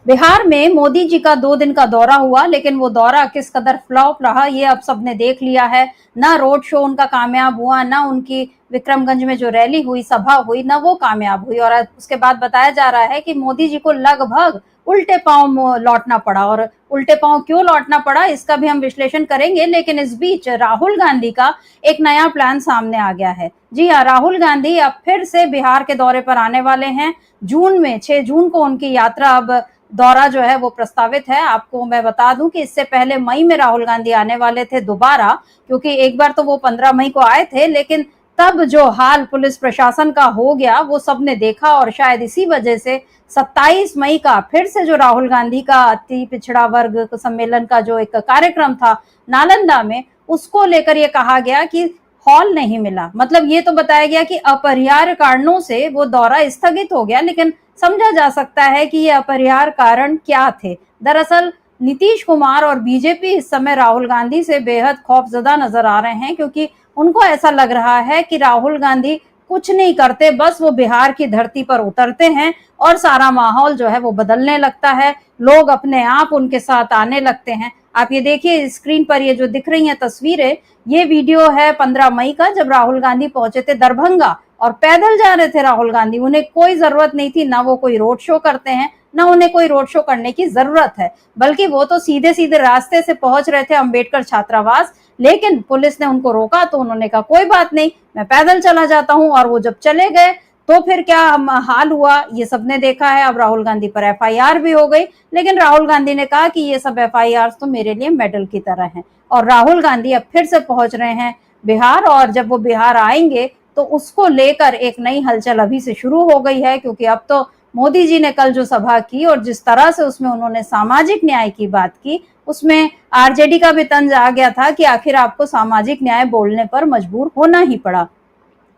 बिहार में मोदी जी का 2 दिन का दौरा हुआ, लेकिन वो दौरा किस कदर फ्लॉप रहा ये अब सबने देख लिया है। ना रोड शो उनका कामयाब हुआ, ना उनकी विक्रमगंज में जो रैली हुई, सभा हुई, ना वो कामयाब हुई। और उसके बाद बताया जा रहा है कि मोदी जी को लगभग उल्टे पांव लौटना पड़ा। और उल्टे पांव क्यों लौटना पड़ा इसका भी हम विश्लेषण करेंगे, लेकिन इस बीच राहुल गांधी का एक नया प्लान सामने आ गया है। जी हाँ, राहुल गांधी अब फिर से बिहार के दौरे पर आने वाले हैं। जून में 6 जून को उनकी यात्रा अब दौरा जो है वो प्रस्तावित है। आपको मैं बता दूं कि इससे पहले मई में राहुल गांधी आने वाले थे दोबारा, क्योंकि एक बार तो वो 15 मई को आए थे, लेकिन तब जो हाल पुलिस प्रशासन का हो गया वो सबने देखा और शायद इसी वजह से 27 मई का फिर से जो राहुल गांधी का अति पिछड़ा वर्ग सम्मेलन का जो एक कार्यक्रम था नालंदा में, उसको लेकर ये कहा गया कि हॉल नहीं मिला। मतलब ये तो बताया गया कि अपरिहार्य कारणों से वो दौरा स्थगित हो गया, लेकिन समझा जा सकता है कि ये अपरिहार्य कारण क्या थे। दरअसल नीतीश कुमार और बीजेपी इस समय राहुल गांधी से बेहद खौफजदा नजर आ रहे हैं, क्योंकि उनको ऐसा लग रहा है कि राहुल गांधी कुछ नहीं करते, बस वो बिहार की धरती पर उतरते हैं और सारा माहौल जो है वो बदलने लगता है, लोग अपने आप उनके साथ आने लगते हैं। आप ये देखिए स्क्रीन पर ये जो दिख रही हैं तस्वीरें, ये वीडियो है 15 मई का, जब राहुल गांधी पहुंचे थे दरभंगा और पैदल जा रहे थे राहुल गांधी। उन्हें कोई जरूरत नहीं थी, ना वो कोई रोड शो करते हैं, ना उन्हें कोई रोड शो करने की जरूरत है, बल्कि वो तो सीधे सीधे रास्ते से पहुंच रहे थे अंबेडकर छात्रावास। लेकिन पुलिस ने उनको रोका तो उन्होंने कहा कोई बात नहीं, मैं पैदल चला जाता हूं। और वो जब चले गए तो फिर क्या हाल हुआ ये सबने देखा है। अब राहुल गांधी पर एफआईआर भी हो गई, लेकिन राहुल गांधी ने कहा कि ये सब एफआईआर तो मेरे लिए मेडल की तरह हैं। और राहुल गांधी अब फिर से पहुंच रहे हैं बिहार, और जब वो बिहार आएंगे तो उसको लेकर एक नई हलचल अभी से शुरू हो गई है। क्योंकि अब तो मोदी जी ने कल जो सभा की और जिस तरह से उसमें उन्होंने सामाजिक न्याय की बात की, उसमें आरजेडी का भी तंज आ गया था कि आखिर आपको सामाजिक न्याय बोलने पर मजबूर होना ही पड़ा।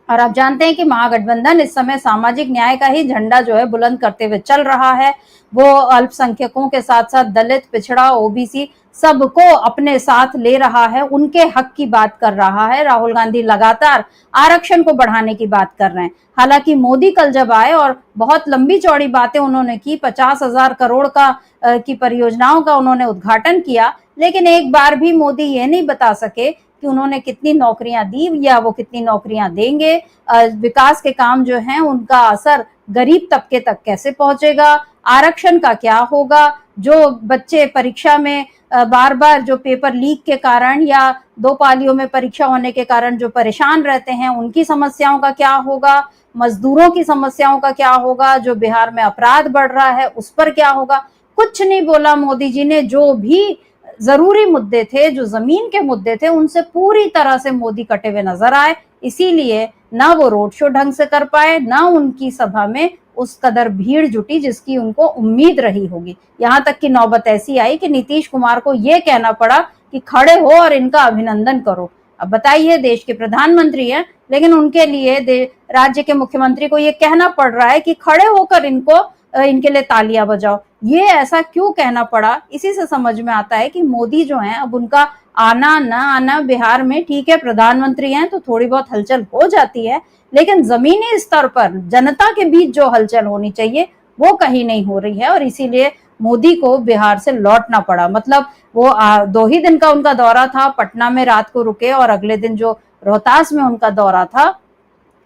और आप जानते हैं कि महागठबंधन इस समय सामाजिक न्याय का ही झंडा जो है बुलंद करते हुए चल रहा है। वो अल्पसंख्यकों के साथ साथ दलित, पिछड़ा, ओबीसी सबको अपने साथ ले रहा है, उनके हक की बात कर रहा है। राहुल गांधी लगातार आरक्षण को बढ़ाने की बात कर रहे हैं। हालांकि मोदी कल जब आए और बहुत लंबी चौड़ी बातें उन्होंने की, 50,000 करोड़ का की परियोजनाओं का उन्होंने उद्घाटन किया, लेकिन एक बार भी मोदी ये नहीं बता सके कि उन्होंने कितनी नौकरियां दी या वो कितनी नौकरियां देंगे। विकास के काम जो हैं उनका असर गरीब तबके तक कैसे पहुंचेगा, आरक्षण का क्या होगा, जो बच्चे परीक्षा में बार बार जो पेपर लीक के कारण या 2 पालियों में परीक्षा होने के कारण जो परेशान रहते हैं उनकी समस्याओं का क्या होगा, मजदूरों की समस्याओं का क्या होगा, जो बिहार में अपराध बढ़ रहा है उस पर क्या होगा। कुछ नहीं बोला मोदी जी ने। जो भी जरूरी मुद्दे थे, जो जमीन के मुद्दे थे, उनसे पूरी तरह से मोदी कटे हुए नजर आए। इसीलिए ना वो रोड शो ढंग से कर पाए, ना उनकी सभा में उस कदर भीड़ जुटी जिसकी उनको उम्मीद रही होगी। यहाँ तक कि नौबत ऐसी आई कि नीतीश कुमार को ये कहना पड़ा कि खड़े हो और इनका अभिनंदन करो। अब बताइए, देश के प्रधानमंत्री हैं, लेकिन उनके लिए राज्य के मुख्यमंत्री को ये कहना पड़ रहा है कि खड़े होकर इनके लिए तालियां बजाओ। ये ऐसा क्यों कहना पड़ा, इसी से समझ में आता है कि मोदी जो हैं अब उनका आना ना आना बिहार में, ठीक है प्रधानमंत्री हैं तो थोड़ी बहुत हलचल हो जाती है, लेकिन जमीनी स्तर पर जनता के बीच जो हलचल होनी चाहिए वो कहीं नहीं हो रही है। और इसीलिए मोदी को बिहार से लौटना पड़ा। मतलब वो 2 ही दिन का उनका दौरा था, पटना में रात को रुके और अगले दिन जो रोहतास में उनका दौरा था,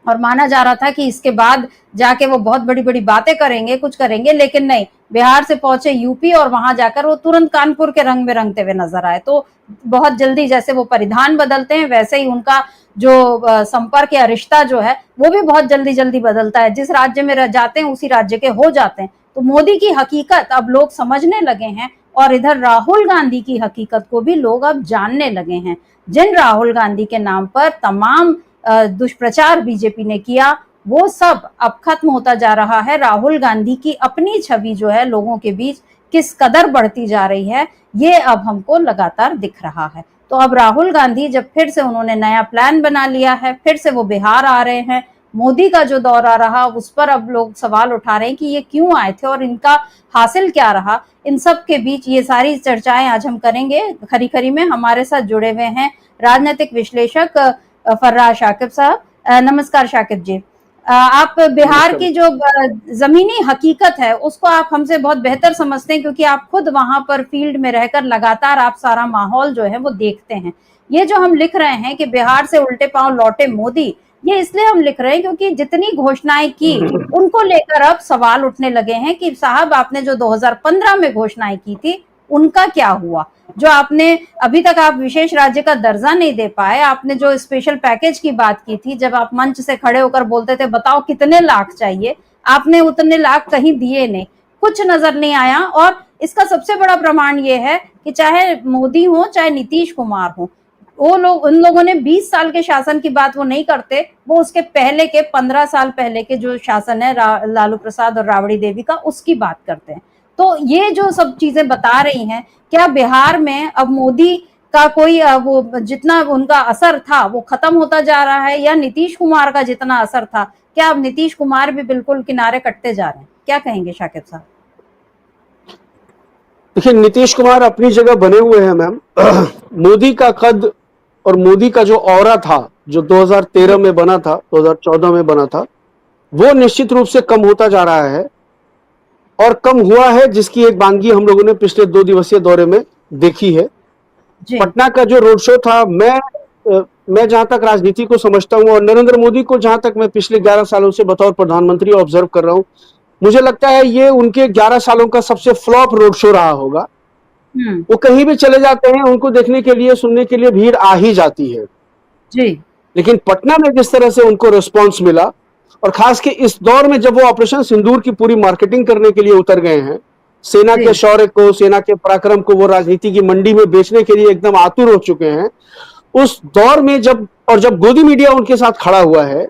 और माना जा रहा था कि इसके बाद जाके वो बहुत बड़ी बड़ी बातें करेंगे, कुछ करेंगे, लेकिन नहीं, बिहार से पहुंचे यूपी और वहां जाकर वो तुरंत कानपुर के रंग में रंगते हुए नजर आए। तो बहुत जल्दी जैसे वो परिधान बदलते हैं वैसे ही उनका जो संपर्क या रिश्ता जो है वो भी बहुत जल्दी जल्दी बदलता है। जिस राज्य में रह जाते हैं उसी राज्य के हो जाते हैं। तो मोदी की हकीकत अब लोग समझने लगे हैं, और इधर राहुल गांधी की हकीकत को भी लोग अब जानने लगे हैं। जिन राहुल गांधी के नाम पर तमाम दुष्प्रचार बीजेपी ने किया वो सब अब खत्म होता जा रहा है। राहुल गांधी की अपनी छवि जो है लोगों के बीच किस कदर बढ़ती जा रही है ये अब हमको लगातार दिख रहा है। तो अब राहुल गांधी जब फिर से उन्होंने नया प्लान बना लिया है, फिर से वो बिहार आ रहे हैं, मोदी का जो दौरा रहा उस पर अब लोग सवाल उठा रहे हैं कि ये क्यों आए थे और इनका हासिल क्या रहा। इन सब के बीच ये सारी चर्चाएं आज हम करेंगे। खरी खरी में हमारे साथ जुड़े हुए हैं राजनीतिक विश्लेषक फर्राज शाकिब साहब। नमस्कार शाकिब जी। आप बिहार की जो जमीनी हकीकत है उसको आप हमसे बहुत बेहतर समझते हैं, क्योंकि आप खुद वहां पर फील्ड में रहकर लगातार आप सारा माहौल जो है वो देखते हैं। ये जो हम लिख रहे हैं कि बिहार से उल्टे पांव लौटे मोदी, ये इसलिए हम लिख रहे हैं क्योंकि जितनी घोषणाएं की उनको लेकर अब सवाल उठने लगे हैं कि साहब आपने जो 2015 में घोषणाएं की थी उनका क्या हुआ। जो आपने अभी तक आप विशेष राज्य का दर्जा नहीं दे पाए, आपने जो स्पेशल पैकेज की बात की थी, जब आप मंच से खड़े होकर बोलते थे बताओ कितने लाख चाहिए, आपने उतने लाख कहीं दिए नहीं, कुछ नजर नहीं आया। और इसका सबसे बड़ा प्रमाण ये है कि चाहे मोदी हो चाहे नीतीश कुमार हो, वो लोग उन लोगों ने 20 साल के शासन की बात वो नहीं करते, वो उसके पहले के 15 साल पहले के जो शासन है लालू प्रसाद और राबड़ी देवी का, उसकी बात करते हैं। तो ये जो सब चीजें बता रही हैं, क्या बिहार में अब मोदी का कोई वो जितना उनका असर था वो खत्म होता जा रहा है, या नीतीश कुमार का जितना असर था, क्या अब नीतीश कुमार भी बिल्कुल किनारे कटते जा रहे हैं? क्या कहेंगे शाकिब साहब? देखिए, नीतीश कुमार अपनी जगह बने हुए हैं मैम। मोदी का कद और मोदी का जो ऑरा था, जो 2013 में बना था, 2014 में बना था, वो निश्चित रूप से कम होता जा रहा है। और कम हुआ है, जिसकी एक बानगी हम लोगों ने पिछले 2 दिवसीय दौरे में देखी है। पटना का जो रोड शो था, मैं जहां तक राजनीति को समझता हूं और नरेंद्र मोदी को जहां तक मैं पिछले 11 सालों से बतौर प्रधानमंत्री ऑब्जर्व कर रहा हूं, मुझे लगता है ये उनके 11 सालों का सबसे फ्लॉप रोड शो रहा होगा। वो कहीं भी चले जाते हैं, उनको देखने के लिए, सुनने के लिए भीड़ आ ही जाती है जी। लेकिन पटना में जिस तरह से उनको रिस्पॉन्स मिला, और खास के इस दौर में जब वो ऑपरेशन सिंदूर की पूरी मार्केटिंग करने के लिए उतर गए हैं, सेना के शौर्य को, सेना के पराक्रम को वो राजनीति की मंडी में बेचने के लिए एकदम आतुर हो चुके हैं, उस दौर में जब गोदी मीडिया उनके साथ खड़ा हुआ है,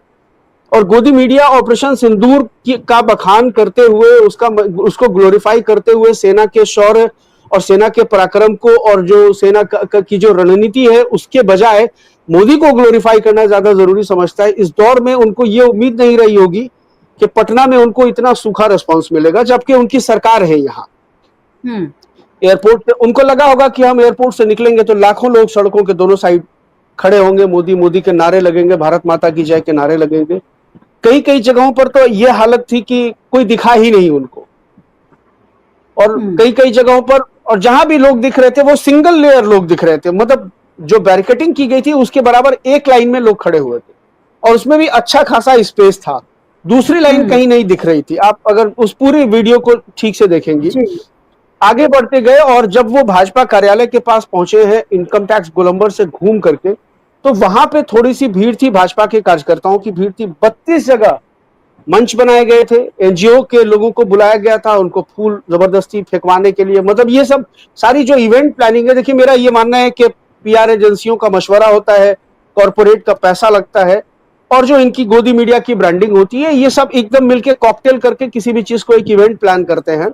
और गोदी मीडिया ऑपरेशन सिंदूर का बखान करते हुए, उसको ग्लोरीफाई करते हुए सेना के शौर्य और सेना के पराक्रम को, और जो सेना की जो रणनीति है उसके बजाय मोदी को ग्लोरीफाई करना ज्यादा जरूरी समझता है। इस दौर में उनको ये उम्मीद नहीं रही होगी कि पटना में उनको इतना सूखा रिस्पांस मिलेगा, जबकि उनकी सरकार है यहाँ। एयरपोर्ट पे उनको लगा होगा कि हम एयरपोर्ट से निकलेंगे तो लाखों लोग सड़कों के दोनों साइड खड़े होंगे, मोदी मोदी के नारे लगेंगे, भारत माता की जय के नारे लगेंगे। कई कई जगहों पर तो ये हालत थी कि कोई दिखा ही नहीं उनको, और कई कई जगहों पर, और जहां भी लोग दिख रहे थे वो सिंगल लेयर लोग दिख रहे थे, मतलब जो बैरिकेडिंग की गई थी उसके बराबर एक लाइन में लोग खड़े हुए थे, और उसमें भी अच्छा खासा स्पेस था। दूसरी लाइन कहीं नहीं दिख रही थी। आप अगर उस पूरी वीडियो को ठीक से देखेंगी, आगे बढ़ते गए, और जब वो भाजपा कार्यालय के पास पहुंचे हैं इनकम टैक्स गोलंबर से घूम करके, तो वहां पे थोड़ी सी भीड़ थी, भाजपा के कार्यकर्ताओं की भीड़ थी। 32 जगह मंच बनाए गए थे, एनजीओ के लोगों को बुलाया गया था, उनको फूल जबरदस्ती फेंकवाने के लिए। मतलब ये सब सारी जो इवेंट प्लानिंग है, देखिए मेरा ये मानना है कि पीआर एजेंसियों का मशवरा होता है, कॉर्पोरेट का पैसा लगता है, और जो इनकी गोदी मीडिया की ब्रांडिंग होती है, ये सब एकदम मिलके कॉकटेल करके किसी भी चीज को एक इवेंट प्लान करते हैं।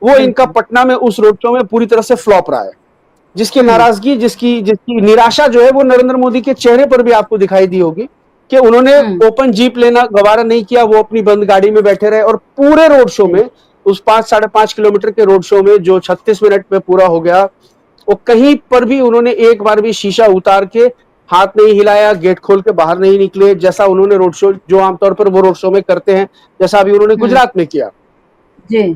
वो इनका पटना में उस रोड शो में पूरी तरह से फ्लॉप रहा है, जिसकी नाराजगी, जिसकी निराशा जो है वो नरेंद्र मोदी के चेहरे पर भी आपको दिखाई दी होगी कि उन्होंने ओपन जीप लेना गवारा नहीं किया, वो अपनी बंद गाड़ी में बैठे रहे, और पूरे रोड शो में, उस 5-5.5 किलोमीटर के रोड शो में जो 36 मिनट में पूरा हो गया, वो कहीं पर भी उन्होंने एक बार भी शीशा उतार के हाथ नहीं हिलाया, गेट खोल के बाहर नहीं निकले, जैसा उन्होंने रोड शो, जो आमतौर पर वो रोड शो में करते हैं, जैसा अभी उन्होंने गुजरात में किया जी।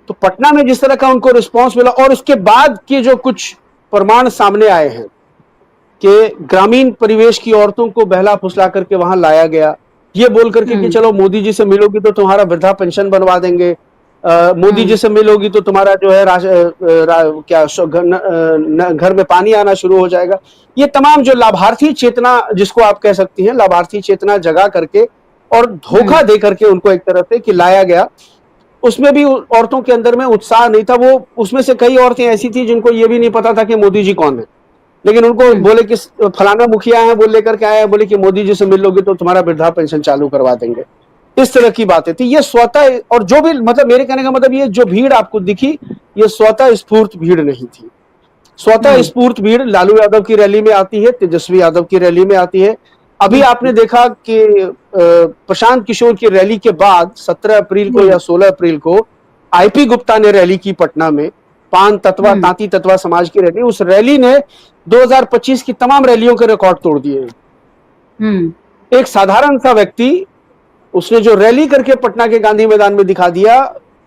तो पटना में जिस तरह का उनको रिस्पांस मिला, और उसके बाद के जो कुछ प्रमाण सामने आए हैं कि ग्रामीण परिवेश की औरतों को बहला फुसला करके वहां लाया गया, ये बोल करके कि चलो मोदी जी से मिलोगी तो तुम्हारा वृद्धा पेंशन बनवा देंगे, मोदी जी से मिलोगी तो तुम्हारा जो है घर में पानी आना शुरू हो जाएगा। ये तमाम जो लाभार्थी चेतना, जिसको आप कह सकती हैं, लाभार्थी चेतना जगा करके और धोखा दे करके उनको एक तरह से कि लाया गया। उसमें भी औरतों के अंदर में उत्साह नहीं था। वो उसमें से कई औरतें ऐसी थी जिनको ये भी नहीं पता था कि मोदी जी कौन है, लेकिन उनको बोले कि फलाना मुखिया है, वो लेकर के आए, बोले कि मोदी जी से मिल लोगे तो तुम्हारा वृद्धा पेंशन चालू करवा देंगे। इस तरह की बातें थी। ये स्वतः, और जो भी, मतलब मेरे कहने का मतलब, ये जो भीड़ आपको दिखी, ये स्वतः स्फूर्त भीड़ नहीं थी। स्वतः स्फूर्त भीड़ लालू यादव की रैली में आती है, तेजस्वी यादव की रैली में आती है। अभी आपने देखा कि प्रशांत किशोर की रैली के बाद 17 अप्रैल को या 16 अप्रैल को आईपी गुप्ता ने रैली की पटना में, पान तत्वा तांती तत्वा समाज की रैली। उस रैली ने 2025 की तमाम रैलियों के रिकॉर्ड तोड़ दिए। एक साधारण सा व्यक्ति उसने जो रैली करके पटना के गांधी मैदान में दिखा दिया,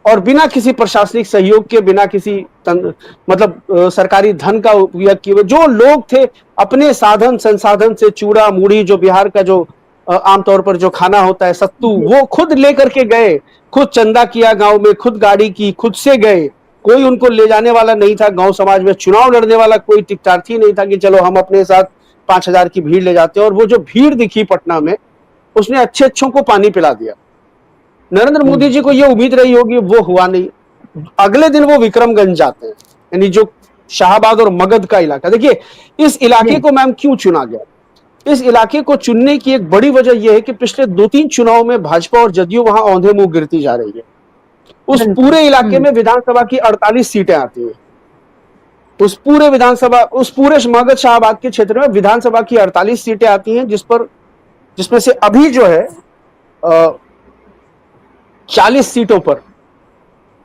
और बिना किसी प्रशासनिक सहयोग के, बिना किसी सरकारी धन का उपयोग किए हुए, जो लोग थे अपने साधन संसाधन से चूड़ा मूढ़ी, जो बिहार का जो आमतौर पर जो खाना होता है सत्तू, वो खुद लेकर के गए, खुद चंदा किया गांव में, खुद गाड़ी की, खुद से गए, कोई उनको ले जाने वाला नहीं था। गांव समाज में चुनाव लड़ने वाला कोई टिकटार्थी नहीं था कि चलो हम अपने साथ 5,000 की भीड़ ले जाते हैं। और वो जो भीड़ दिखी पटना में, उसने अच्छे अच्छों को पानी पिला दिया। नरेंद्र मोदी जी को ये उम्मीद रही होगी, वो हुआ नहीं। अगले दिन वो विक्रमगंज जाते हैं, यानी जो शाहबाद और मगध का इलाका। देखिए इस इलाके को मैम क्यों चुना गया, इस इलाके को चुनने की एक बड़ी वजह यह है कि पिछले 2-3 चुनाव में भाजपा और जदयू वहां औंधे मुंह गिरती जा रही है। उस पूरे इलाके में विधानसभा की 48 सीटें आती हैं। उस पूरे मगध शाहबाद के क्षेत्र में विधानसभा की 48 सीटें आती हैं, जिसमें से अभी जो है 40 सीटों पर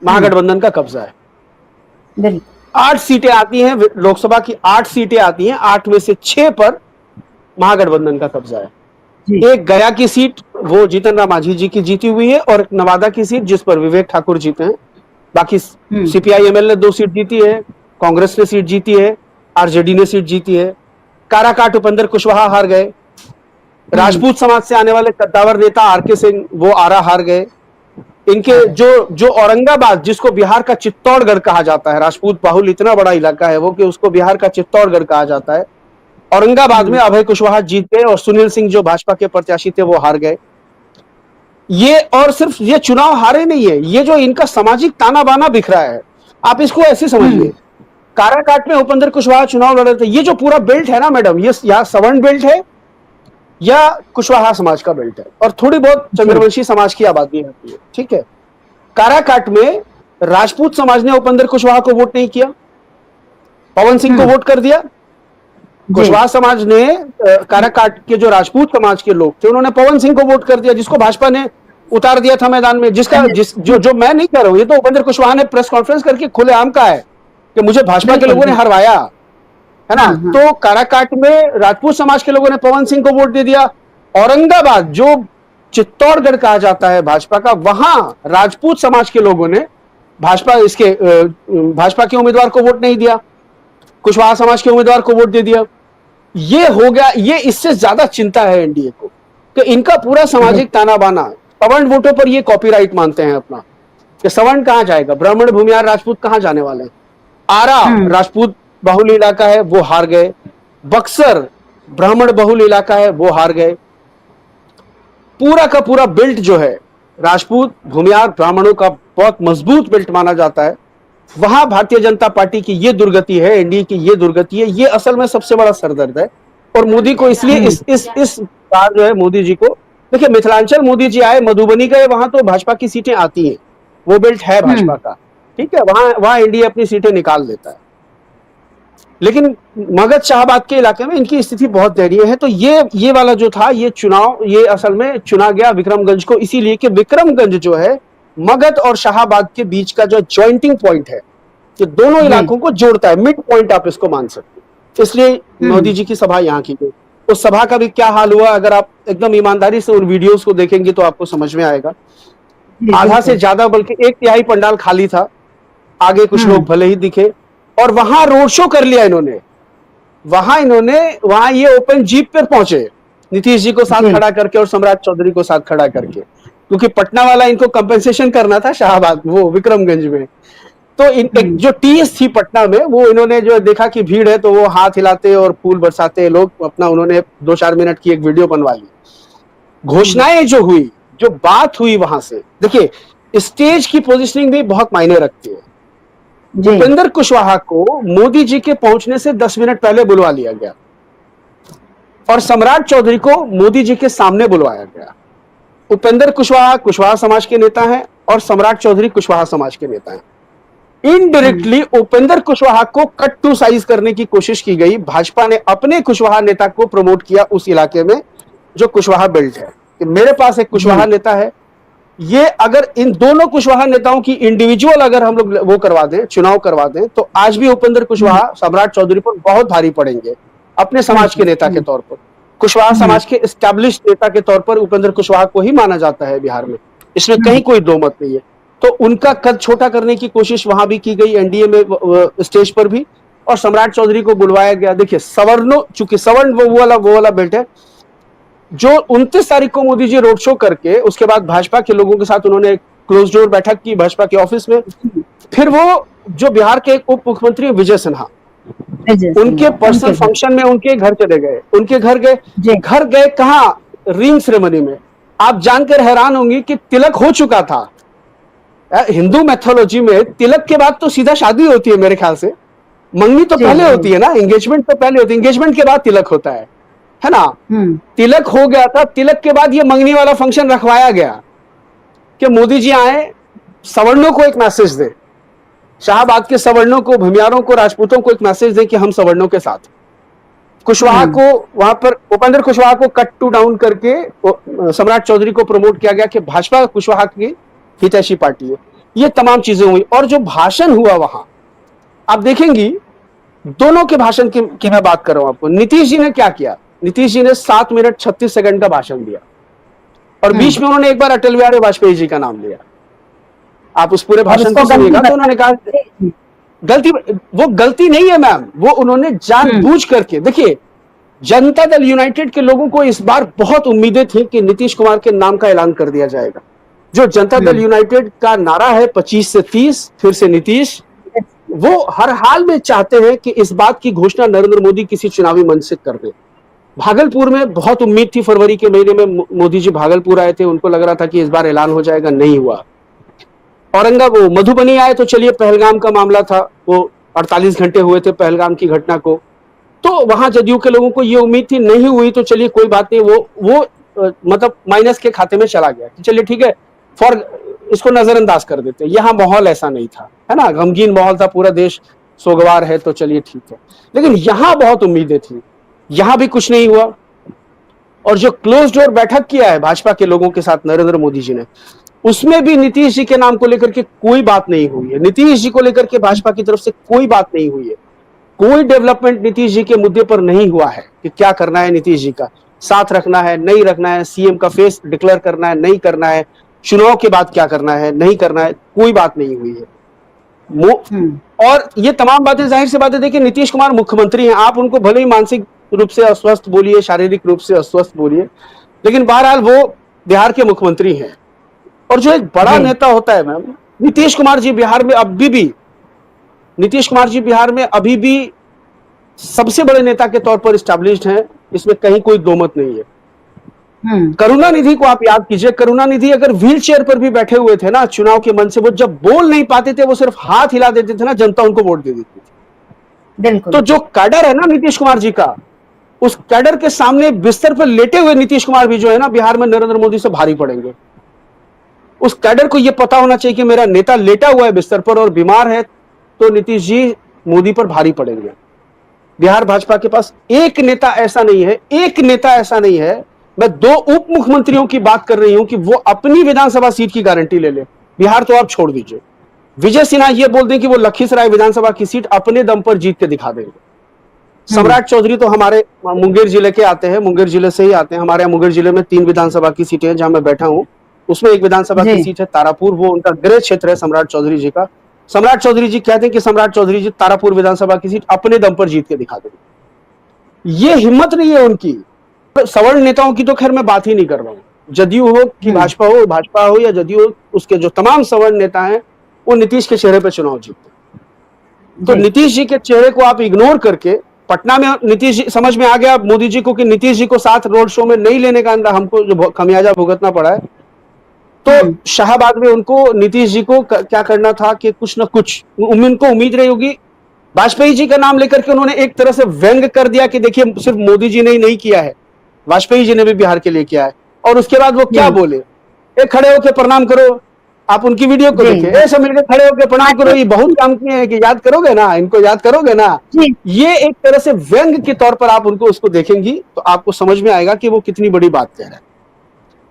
महागठबंधन का कब्जा है। 8 सीटें आती हैं लोकसभा की, 8 सीटें आती हैं, 8 में से 6 पर महागठबंधन का कब्जा है। एक गया की सीट वो जीतन राम मांझी जी की जीती हुई है, और एक नवादा की सीट जिस पर विवेक ठाकुर जीते हैं। बाकी सीपीआई एमएल ने 2 सीट जीती है, कांग्रेस ने सीट जीती है, आरजेडी ने सीट जीती है। काराकाट उपेंद्र कुशवाहा हार गए। राजपूत समाज से आने वाले कद्दावर नेता आरके सिंह वो आरा हार गए। इनके जो औरंगाबाद, जिसको बिहार का चित्तौड़गढ़ कहा जाता है, राजपूत बाहुल इतना बड़ा इलाका है वो कि उसको बिहार का चित्तौड़गढ़ कहा जाता है, औरंगाबाद में अभय कुशवाहा जीत गए, और सुनील सिंह जो भाजपा के प्रत्याशी थे वो हार गए। ये, और सिर्फ ये चुनाव हारे नहीं है, ये जो इनका सामाजिक ताना बाना बिखरा है, आप इसको ऐसे समझिए। काराकाट में उपेंद्र कुशवाहा चुनाव लड़ रहे थे। ये जो पूरा बेल्ट है ना मैडम, ये या सवर्ण बेल्ट है या कुशवाहा समाज का बेल्ट है, और थोड़ी बहुत चंद्रवंशी समाज की आबादी रहती है, ठीक है। काराकाट में राजपूत समाज ने उपेंद्र कुशवाहा को वोट नहीं किया, पवन सिंह को वोट कर दिया। कुशवाहा समाज ने, काराकाट के जो राजपूत समाज के लोग थे, उन्होंने पवन सिंह को वोट कर दिया, जिसको भाजपा ने उतार दिया था मैदान में। जो मैं नहीं कह रहा हूं, ये तो उपेंद्र कुशवाहा ने प्रेस कॉन्फ्रेंस करके खुलेआम कहा है कि मुझे भाजपा के लोगों ने हरवाया है ना। तो काराकाट में राजपूत समाज के लोगों ने पवन सिंह को वोट दे दिया। औरंगाबाद, जो चित्तौड़गढ़ कहा जाता है भाजपा का, वहां राजपूत समाज के लोगों ने भाजपा के उम्मीदवार को वोट नहीं दिया, कुशवाहा समाज के उम्मीदवार को वोट दे दिया। ये हो गया, ये इससे ज्यादा चिंता है एनडीए को कि इनका पूरा सामाजिक ताना बाना, सवर्ण वोटों पर ये कॉपीराइट मानते हैं अपना, कि सवर्ण कहां जाएगा, ब्राह्मण भूमिहार राजपूत कहां जाने वाले हैं। आरा राजपूत बहुल इलाका है, वो हार गए। बक्सर ब्राह्मण बहुल इलाका है, वो हार गए। पूरा का पूरा बेल्ट जो है राजपूत भूमिहार ब्राह्मणों का बहुत मजबूत बेल्ट माना जाता है, वहां भारतीय जनता पार्टी की ये दुर्गति है, एनडीए की ये दुर्गति है। ये असल में सबसे बड़ा सरदर्द है। और मोदी को इसलिए इस बार जो है मोदी जी को, देखिए मिथिलांचल मोदी जी आए, मधुबनी गए, वहां तो भाजपा की सीटें आती हैं, वो बेल्ट है भाजपा का, ठीक है, वहां एनडीए अपनी सीटें निकाल देता है। लेकिन मगध शाहबाद के इलाके में इनकी स्थिति बहुत दयनीय है। तो ये वाला जो था, ये चुनाव, ये असल में चुना गया विक्रमगंज को इसीलिए कि विक्रमगंज जो है मगध और शाहबाद के बीच का जो जॉइंटिंग पॉइंट है, ये दोनों इलाकों को जोड़ता है, मिड पॉइंट आप इसको मान सकते हैं। इसलिए मोदी जी की सभा यहाँ की गई। उस सभा का भी क्या हाल हुआ, अगर आप एकदम ईमानदारी से उन वीडियोस को देखेंगे तो आपको समझ में आएगा। आधा से ज्यादा, बल्कि 1/3 पंडाल खाली था, आगे कुछ लोग भले ही दिखे, और वहां रोड शो कर लिया इन्होंने। वहां ये ओपन जीप पर पहुंचे, नीतीश जी को साथ खड़ा करके और सम्राट चौधरी को साथ खड़ा करके, क्योंकि पटना वाला इनको कंपेंसेशन करना था शाहबाद, वो विक्रमगंज में। तो एक जो टीएस थी पटना में, वो इन्होंने जो देखा कि भीड़ है तो वो हाथ हिलाते और फूल बरसाते लोग अपना, उन्होंने 2-4 मिनट की एक वीडियो बनवा ली। घोषणाएं जो हुई, जो बात हुई वहां से, देखिए स्टेज की पोजिशनिंग भी बहुत मायने रखती है। उपेंद्र कुशवाहा को मोदी जी के पहुंचने से 10 मिनट पहले बुलवा लिया गया, और सम्राट चौधरी को मोदी जी के सामने बुलवाया गया। उपेंद्र कुशवाहा समाज के नेता हैं, और सम्राट चौधरी कुशवाहा समाज के नेता हैं। इनडायरेक्टली उपेंद्र कुशवाहा को कट टू साइज करने की कोशिश की गई। भाजपा ने अपने कुशवाहा नेता को प्रमोट किया उस इलाके में जो कुशवाहा बेल्ट है, कि मेरे पास एक कुशवाहा नेता है। ये अगर इन दोनों कुशवाहा नेताओं की इंडिविजुअल अगर हम लोग वो करवा दें, चुनाव करवा दें, तो आज भी उपेंद्र कुशवाहा सम्राट चौधरी पर बहुत भारी पड़ेंगे अपने समाज के नेता के तौर पर। कुशवाहा समाज के एस्टैब्लिश नेता के तौर पर उपेंद्र कुशवाहा को ही माना जाता है बिहार में, इसमें कहीं कोई दो मत नहीं है। तो उनका कद छोटा करने की कोशिश वहां भी की गई, एनडीए में स्टेज पर भी, और सम्राट चौधरी को बुलवाया गया। देखिए सवर्णों, चूंकि सवर्ण वो वाला बेल्ट है, जो 29 तारीख को मोदी जी रोड शो करके उसके बाद भाजपा के लोगों के साथ उन्होंने क्लोज डोर बैठक की भाजपा के ऑफिस में। फिर वो जो बिहार के उप मुख्यमंत्री विजय सिन्हा, उनके पर्सनल फंक्शन में उनके घर चले गए, उनके घर गए कहां, रिंग सेरेमनी में। आप जानकर हैरान होंगी कि तिलक हो चुका था। हिंदू मैथोलॉजी में तिलक के बाद तो सीधा शादी होती है मेरे ख्याल से, मंगनी तो पहले होती है ना, एंगेजमेंट तो पहले होती है, एंगेजमेंट के बाद तिलक होता है ना। तिलक हो गया था, तिलक के बाद ये मंगनी वाला फंक्शन रखवाया गया कि मोदी जी आए, सवर्णों को एक मैसेज दे, शाहबाद के सवर्णों को, भूमियारों को, राजपूतों को एक मैसेज दे कि हम सवर्णों के साथ। कुशवाहा को वहां पर, उपेंद्र कुशवाहा को कट टू डाउन करके सम्राट चौधरी को प्रमोट किया गया कि भाजपा कुशवाहा की हितैषी पार्टी है। ये तमाम चीजें हुई, और जो भाषण हुआ वहां आप देखेंगी, दोनों के भाषण की मैं बात कर रहा हूं आपको। नीतीश जी ने क्या किया, नीतीश जी ने 7 मिनट 36 सेकंड का भाषण दिया, और बीच में उन्होंने एक बार अटल बिहारी वाजपेयी जी का नाम लिया। आप उस पूरे भाषण को सुनिएगा तो उन्होंने कहा वो गलती नहीं है मैम, वो उन्होंने जानबूझ करके, देखिए जनता दल यूनाइटेड के लोगों को इस बार बहुत उम्मीदें थी कि नीतीश कुमार के नाम का ऐलान कर दिया जाएगा। जो जनता दल यूनाइटेड का नारा है 25 से 30 फिर से नीतीश, वो हर हाल में चाहते हैं कि इस बात की घोषणा नरेंद्र मोदी किसी चुनावी मंच से कर दें। भागलपुर में बहुत उम्मीद थी, फरवरी के महीने में मोदी जी भागलपुर आए थे, उनको लग रहा था कि इस बार ऐलान हो जाएगा, नहीं हुआ। औरंगाबाद, मधुबनी आए तो चलिए पहलगाम का मामला था, वो 48 घंटे हुए थे पहलगाम की घटना को, तो वहां जदयू के लोगों को ये उम्मीद थी, नहीं हुई तो चलिए कोई बात नहीं, वो मतलब माइनस के खाते में चला गया, चलिए ठीक है, इसको नजरअंदाज कर देते। यहाँ माहौल ऐसा नहीं था, है ना, गमगीन माहौल था, पूरा देश सोगवार है, तो चलिए ठीक है। लेकिन यहाँ बहुत उम्मीदें थी, यहाँ भी कुछ नहीं हुआ। और जो क्लोज डोर बैठक किया है भाजपा के लोगों के साथ नरेंद्र मोदी जी ने, उसमें भी नीतीश जी के नाम को लेकर के कोई बात नहीं हुई है। नीतीश जी को लेकर के भाजपा की तरफ से कोई बात नहीं हुई है, कोई डेवलपमेंट नीतीश जी के मुद्दे पर नहीं हुआ है कि क्या करना है नीतीश जी का, साथ रखना है, नहीं रखना है, सीएम का फेस डिक्लेयर करना है, नहीं करना है, चुनाव के बाद क्या करना है, नहीं करना है, कोई बात नहीं हुई है। और ये तमाम बातें, जाहिर सी बातें, देखिए नीतीश कुमार मुख्यमंत्री हैं, आप उनको भले ही मानसिक रूप से अस्वस्थ बोलिए, शारीरिक रूप से अस्वस्थ बोलिए, लेकिन बहरहाल वो बिहार के मुख्यमंत्री हैं। और जो एक बड़ा नेता होता है मैम, नीतीश कुमार जी बिहार में अभी भी सबसे बड़े नेता के तौर पर एस्टैब्लिश्ड हैं, इसमें कहीं कोई दो मत नहीं है। करुणानिधि को आप याद कीजिए, करुणानिधि अगर व्हील चेयर पर भी बैठे हुए थे ना चुनाव के मंच से, वो जब बोल नहीं पाते थे, वो सिर्फ हाथ हिला देते थे ना, जनता उनको वोट दे देती थी। बिल्कुल। तो जो कैडर है ना नीतीश कुमार जी का, उस कैडर के सामने बिस्तर पर लेटे हुए नीतीश कुमार भी जो है ना, बिहार में नरेंद्र मोदी से भारी पड़ेंगे। उस कैडर को यह पता होना चाहिए कि मेरा नेता लेटा हुआ है बिस्तर पर और बीमार है, तो नीतीश जी मोदी पर भारी पड़ेंगे। बिहार भाजपा के पास एक नेता ऐसा नहीं है, मैं 2 उप मुख्यमंत्रियों की बात कर रही हूं कि वो अपनी विधानसभा सीट की गारंटी ले ले। बिहार तो आप छोड़ दीजिए, विजय सिन्हा ये बोल दें कि वो लखीसराय विधानसभा की सीट अपने दम पर जीत के दिखा देंगे। सम्राट चौधरी तो हमारे मुंगेर जिले के आते हैं, मुंगेर जिले से ही आते हैं। हमारे मुंगेर जिले में 3 विधानसभा की सीटें हैं, जहां मैं बैठा हूं, उसमें एक विधानसभा की सीट है तारापुर, वो उनका गृह क्षेत्र है सम्राट चौधरी जी का। सम्राट चौधरी जी कहते हैं कि सम्राट चौधरी जी तारापुर विधानसभा की सीट अपने दम पर जीत के दिखा देंगे। ये हिम्मत नहीं है उनकी। सवर्ण नेताओं की तो खैर मैं बात ही नहीं कर रहा हूँ, जदयू हो कि भाजपा हो या जदयू हो, उसके जो तमाम सवर्ण नेता हैं वो नीतीश के चेहरे पर चुनाव जीतते। तो नीतीश जी के चेहरे को आप इग्नोर करके, पटना में नीतीश जी, समझ में आ गया मोदी जी को कि नीतीश जी को साथ रोड शो में नहीं लेने का हमको जो खमियाजा भुगतना पड़ा है, तो शाहबाद में उनको नीतीश जी को क्या करना था कि कुछ ना कुछ उनको उम्मीद रही होगी। वाजपेयी जी का नाम लेकर के उन्होंने एक तरह से व्यंग कर दिया कि देखिए सिर्फ मोदी जी ने ही नहीं किया है, वाजपेयी जी ने भी बिहार के लिए किया है। और उसके बाद वो क्या बोले, एक खड़े होकर प्रणाम करो, आप उनकी वीडियो को देखें, ऐसे मिलकर खड़े होकर प्रणाम करो, ये बहुत काम किए हैं कि याद करोगे ना, इनको याद करोगे ना। ये एक तरह से व्यंग के तौर पर आप उनको उसको देखेंगी तो आपको समझ में आएगा कि वो कितनी बड़ी बात कह रहा है।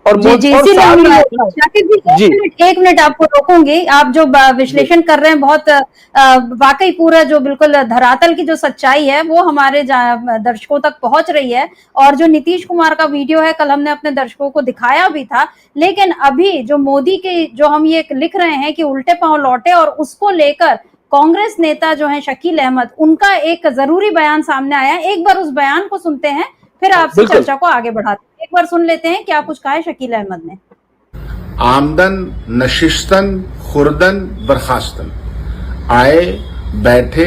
और जी जी, और इसीलिए सारी शाकिब जी, जी एक मिनट आपको रोकूंगी। आप जो विश्लेषण कर रहे हैं बहुत वाकई पूरा जो बिल्कुल धरातल की जो सच्चाई है वो हमारे दर्शकों तक पहुंच रही है। और जो नीतीश कुमार का वीडियो है कल हमने अपने दर्शकों को दिखाया भी था, लेकिन अभी जो मोदी के जो हम ये लिख रहे हैं कि उल्टे पांव लौटे, और उसको लेकर कांग्रेस नेता जो है शकील अहमद, उनका एक जरूरी बयान सामने आया। एक बार उस बयान को सुनते हैं, फिर आपसे बिल्कुल। चर्चा को आगे बढ़ाते हैं। एक बार सुन लेते हैं क्या कुछ कहा है शकील अहमद ने। आमदन नशिस्तन खुर्दन बर्खास्तन, आए बैठे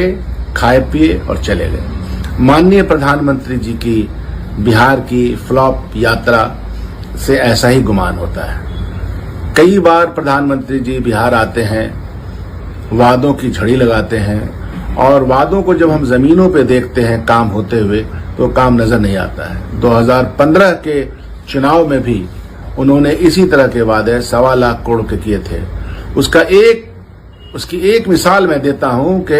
खाए पिए और चले गए। माननीय प्रधानमंत्री जी की बिहार की फ्लॉप यात्रा से ऐसा ही गुमान होता है। कई बार प्रधानमंत्री जी बिहार आते हैं, वादों की झड़ी लगाते हैं, और वादों को जब हम जमीनों पे देखते हैं काम होते हुए तो काम नजर नहीं आता है। 2015 के चुनाव में भी उन्होंने इसी तरह के वादे 1.25 लाख करोड़ के किए थे। उसकी एक मिसाल मैं देता हूं कि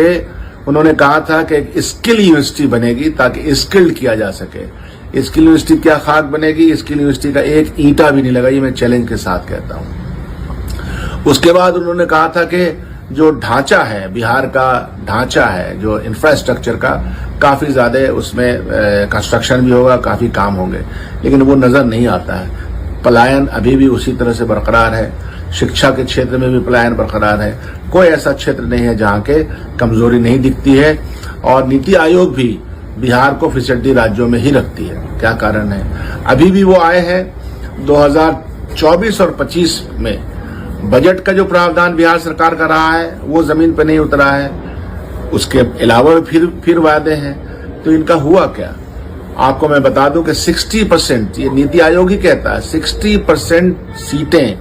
उन्होंने कहा था कि एक स्किल यूनिवर्सिटी बनेगी ताकि स्किल्ड किया जा सके। स्किल यूनिवर्सिटी क्या खाक बनेगी, स्किल यूनिवर्सिटी का एक ईंटा भी नहीं लगा, ये मैं चैलेंज के साथ कहता हूं। उसके बाद उन्होंने कहा था कि जो ढांचा है, बिहार का ढांचा है, जो इंफ्रास्ट्रक्चर का, काफी ज्यादा उसमें कंस्ट्रक्शन भी होगा, काफी काम होंगे, लेकिन वो नजर नहीं आता है। पलायन अभी भी उसी तरह से बरकरार है। शिक्षा के क्षेत्र में भी पलायन बरकरार है। कोई ऐसा क्षेत्र नहीं है जहां के कमजोरी नहीं दिखती है। और नीति आयोग भी बिहार को फिसड्डी राज्यों में ही रखती है। क्या कारण है? अभी भी वो आए हैं 2024 और 25 में बजट का जो प्रावधान बिहार सरकार का रहा है वो जमीन पर नहीं उतरा है। उसके अलावा फिर वादे हैं। तो इनका हुआ क्या? आपको मैं बता दूं कि 60%, ये नीति आयोग ही कहता है, 60% सीटें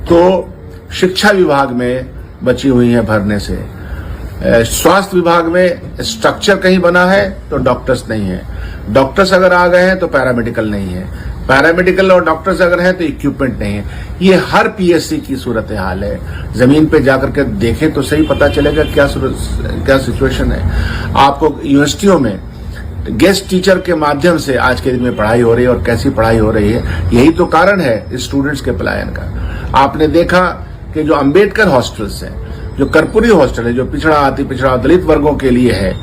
तो शिक्षा विभाग में बची हुई हैं भरने से। स्वास्थ्य विभाग में स्ट्रक्चर कहीं बना है तो डॉक्टर्स नहीं है। डॉक्टर्स अगर आ गए हैं तो पैरामेडिकल नहीं है। पैरामेडिकल और डॉक्टर्स अगर हैं तो इक्विपमेंट नहीं है। ये हर पीएससी की सूरत हाल है। जमीन पे जाकर के देखें तो सही पता चलेगा क्या सिचुएशन है। आपको यूनिवर्सिटियों में गेस्ट टीचर के माध्यम से आज के दिन में पढ़ाई हो रही है, और कैसी पढ़ाई हो रही है, यही तो कारण है स्टूडेंट्स के पलायन का। आपने देखा कि जो अंबेडकर हॉस्टल्स हैं, जो कर्पूरी हॉस्टल है, जो पिछड़ा अति पिछड़ा दलित वर्गों के लिए है,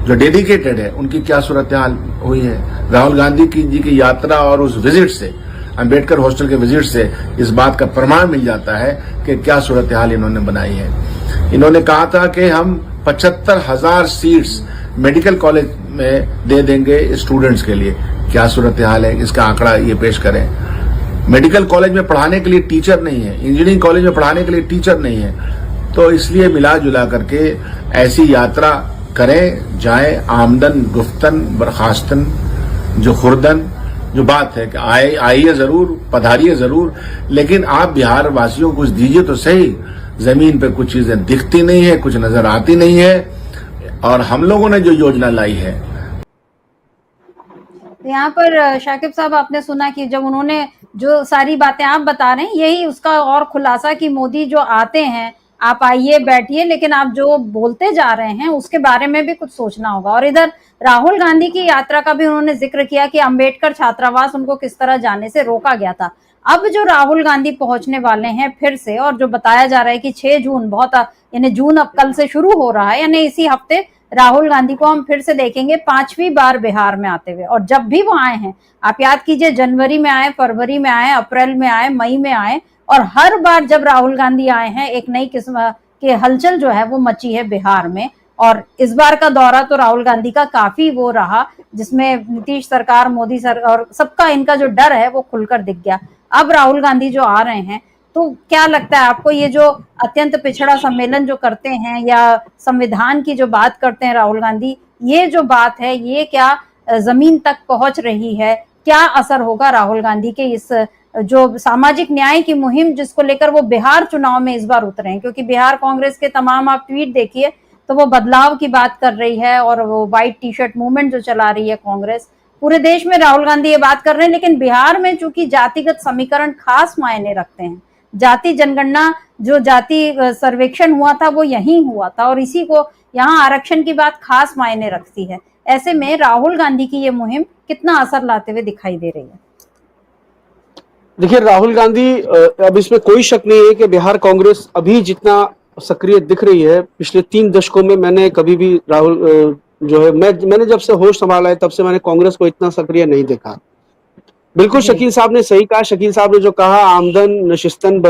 जो डेडिकेटेड है, उनकी क्या सूरत हाल हुई है। राहुल गांधी जी की यात्रा और उस विजिट से, अंबेडकर हॉस्टल के विजिट से इस बात का प्रमाण मिल जाता है कि क्या सूरत हाल इन्होंने बनाई है। इन्होंने कहा था कि हम 75,000 सीट्स मेडिकल कॉलेज में दे देंगे स्टूडेंट्स के लिए। क्या सूरत हाल है, इसका आंकड़ा ये पेश करें। मेडिकल कॉलेज में पढ़ाने के लिए टीचर नहीं है, इंजीनियरिंग कॉलेज में पढ़ाने के लिए टीचर नहीं है। तो इसलिए मिला जुला करके ऐसी यात्रा करें, जाए, आमदन गुफ्तन बर्खास्तन, जो खुर्दन, जो बात है कि आइए जरूर, पधारिए जरूर, लेकिन आप बिहार वासियों को कुछ दीजिए तो सही। जमीन पे कुछ चीजें दिखती नहीं है, कुछ नजर आती नहीं है। और हम लोगों ने जो योजना लाई है, यहाँ पर शाकिब साहब आपने सुना कि जब उन्होंने जो सारी बातें आप बता रहे हैं, यही उसका और खुलासा कि मोदी जो आते हैं, आप आइए बैठिए, लेकिन आप जो बोलते जा रहे हैं उसके बारे में भी कुछ सोचना होगा। और इधर राहुल गांधी की यात्रा का भी उन्होंने जिक्र किया कि अंबेडकर छात्रावास उनको किस तरह जाने से रोका गया था। अब जो राहुल गांधी पहुंचने वाले हैं फिर से, और जो बताया जा रहा है कि 6 जून बहुत, यानी जून अब कल से शुरू हो रहा है, यानी इसी हफ्ते राहुल गांधी को हम फिर से देखेंगे 5वीं बार बिहार में आते हुए। और जब भी वो आए हैं, आप याद कीजिए, जनवरी में आए, फरवरी में आए, अप्रैल में आए, मई में आए, और हर बार जब राहुल गांधी आए हैं एक नई किस्म के हलचल जो है वो मची है बिहार में। और इस बार का दौरा तो राहुल गांधी का काफी वो रहा, जिसमें नीतीश सरकार, मोदी सरकार और सबका इनका जो डर है वो खुलकर दिख गया। अब राहुल गांधी जो आ रहे हैं, तो क्या लगता है आपको, ये जो अत्यंत पिछड़ा सम्मेलन जो करते हैं या संविधान की जो बात करते हैं राहुल गांधी, ये जो बात है ये क्या जमीन तक पहुंच रही है? क्या असर होगा राहुल गांधी के इस जो सामाजिक न्याय की मुहिम जिसको लेकर वो बिहार चुनाव में इस बार उतरे हैं? क्योंकि बिहार कांग्रेस के तमाम आप ट्वीट देखिए तो वो बदलाव की बात कर रही है, और वो व्हाइट टी शर्ट मूवमेंट जो चला रही है कांग्रेस, पूरे देश में राहुल गांधी ये बात कर रहे हैं। लेकिन बिहार में चूंकि जातिगत समीकरण खास मायने रखते हैं, जाति जनगणना जो जाति सर्वेक्षण हुआ था वो यहीं हुआ था, और इसी को यहाँ आरक्षण की बात खास मायने रखती है। ऐसे में राहुल गांधी की ये मुहिम कितना असर लाते हुए दिखाई दे रही है? देखिए राहुल गांधी, अब इसमें कोई शक नहीं है कि बिहार कांग्रेस अभी जितना सक्रिय दिख रही है, पिछले 3 दशकों में मैंने कभी भी राहुल जो है मैंने जब से होश संभाला है तब से मैंने कांग्रेस को इतना सक्रिय नहीं देखा। बिल्कुल जी। शकील साहब ने सही कहा। शकील साहब ने जो कहा, आमदन नशिस्तन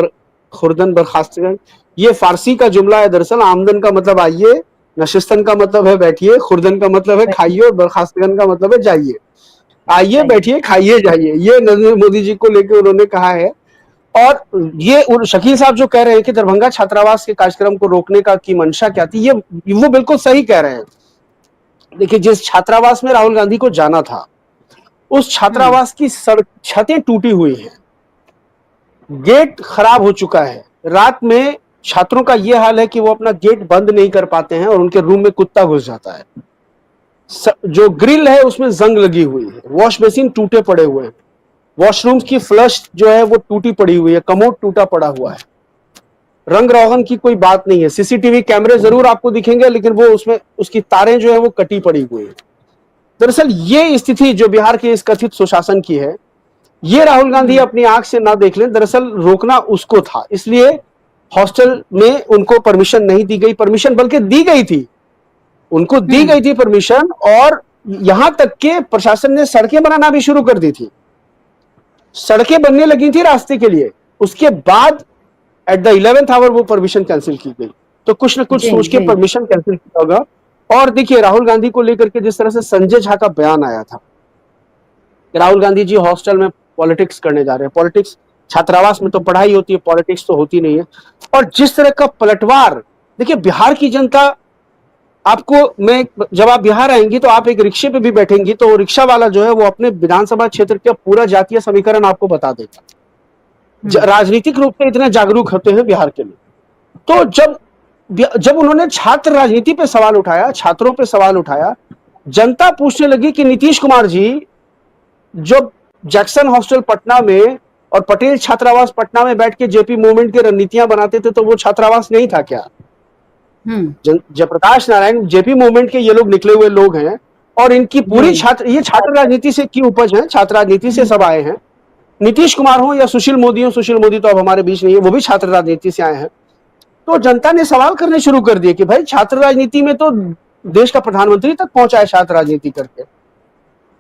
खुर्दन बर्खास्तगन, ये फारसी का जुमला है। दरअसल आमदन का मतलब आइए, नशिस्तन का मतलब है बैठिए, खुर्दन का मतलब है खाइए और बर्खास्तगन का मतलब है जाइए। आइए, बैठिए, खाइए, जाइए, ये नरेंद्र मोदी जी को लेकर उन्होंने कहा है। और ये शकील साहब जो कह रहे हैं कि दरभंगा छात्रावास के कार्यक्रम को रोकने का की मंशा क्या थी, ये वो बिल्कुल सही कह रहे हैं। देखिए, जिस छात्रावास में राहुल गांधी को जाना था, उस छात्रावास की छतें टूटी हुई हैं, गेट खराब हो चुका है। रात में छात्रों का यह हाल है कि वो अपना गेट बंद नहीं कर पाते हैं और उनके रूम में कुत्ता घुस जाता है। जो ग्रिल है उसमें जंग लगी हुई है, वॉश बेसिन टूटे पड़े हुए हैं, वॉशरूम की फ्लश जो है वो टूटी पड़ी हुई है, कमोड टूटा पड़ा हुआ है। रंग रोगन की कोई बात नहीं है। सीसीटीवी कैमरे जरूर आपको दिखेंगे, लेकिन वो उसमें उसकी तारें जो है वो कटी पड़ी हुई है। दरअसल ये स्थिति जो बिहार के इस कथित सुशासन की है, ये राहुल गांधी अपनी आंख से ना देख लें। दरअसल रोकना उसको था, इसलिए हॉस्टल में उनको परमिशन नहीं दी गई। परमिशन बल्कि दी गई थी, उनको दी गई थी परमिशन, और यहां तक के प्रशासन ने सड़कें बनाना भी शुरू कर दी थी। सड़कें बनने लगी थी रास्ते के लिए। उसके बाद एट द 11th आवर वो परमिशन कैंसिल की गई। तो कुछ न कुछ जी, सोच के जी। परमिशन कैंसिल किया होगा। और देखिए, राहुल गांधी को लेकर के जिस तरह से संजय झा का बयान आया था, राहुल गांधी जी हॉस्टल में पॉलिटिक्स करने जा रहे हैं। पॉलिटिक्स छात्रावास में तो पढ़ाई होती है, पॉलिटिक्स तो होती नहीं है। और जिस तरह का पलटवार, देखिए बिहार की जनता आपको, मैं जब आप बिहार आएंगी तो आप एक रिक्शे पे भी बैठेंगी तो रिक्शा वाला जो है वो अपने विधानसभा क्षेत्र का पूरा जातीय समीकरण आपको बता देगा। राजनीतिक रूप से इतने जागरूक होते हैं बिहार के लोग। तो जब उन्होंने छात्र राजनीति पे सवाल उठाया, छात्रों पे सवाल उठाया, जनता पूछने लगी कि नीतीश कुमार जी जो जैक्सन हॉस्टल पटना में और पटेल छात्रावास पटना में बैठ के जेपी मूवमेंट की रणनीतियां बनाते थे, तो वो छात्रावास नहीं था क्या? जयप्रकाश नारायण जेपी मूवमेंट के ये लोग निकले हुए लोग हैं, और इनकी पूरी ये छात्र राजनीति से की उपज है, छात्र राजनीति से सब आए हैं। नीतीश कुमार हो या सुशील मोदी हो, सुशील मोदी तो अब हमारे बीच नहीं है, वो भी छात्र राजनीति से आए हैं। तो जनता ने सवाल करने शुरू कर दिए कि भाई छात्र राजनीति में तो देश का प्रधानमंत्री तक पहुंचा है छात्र राजनीति करके,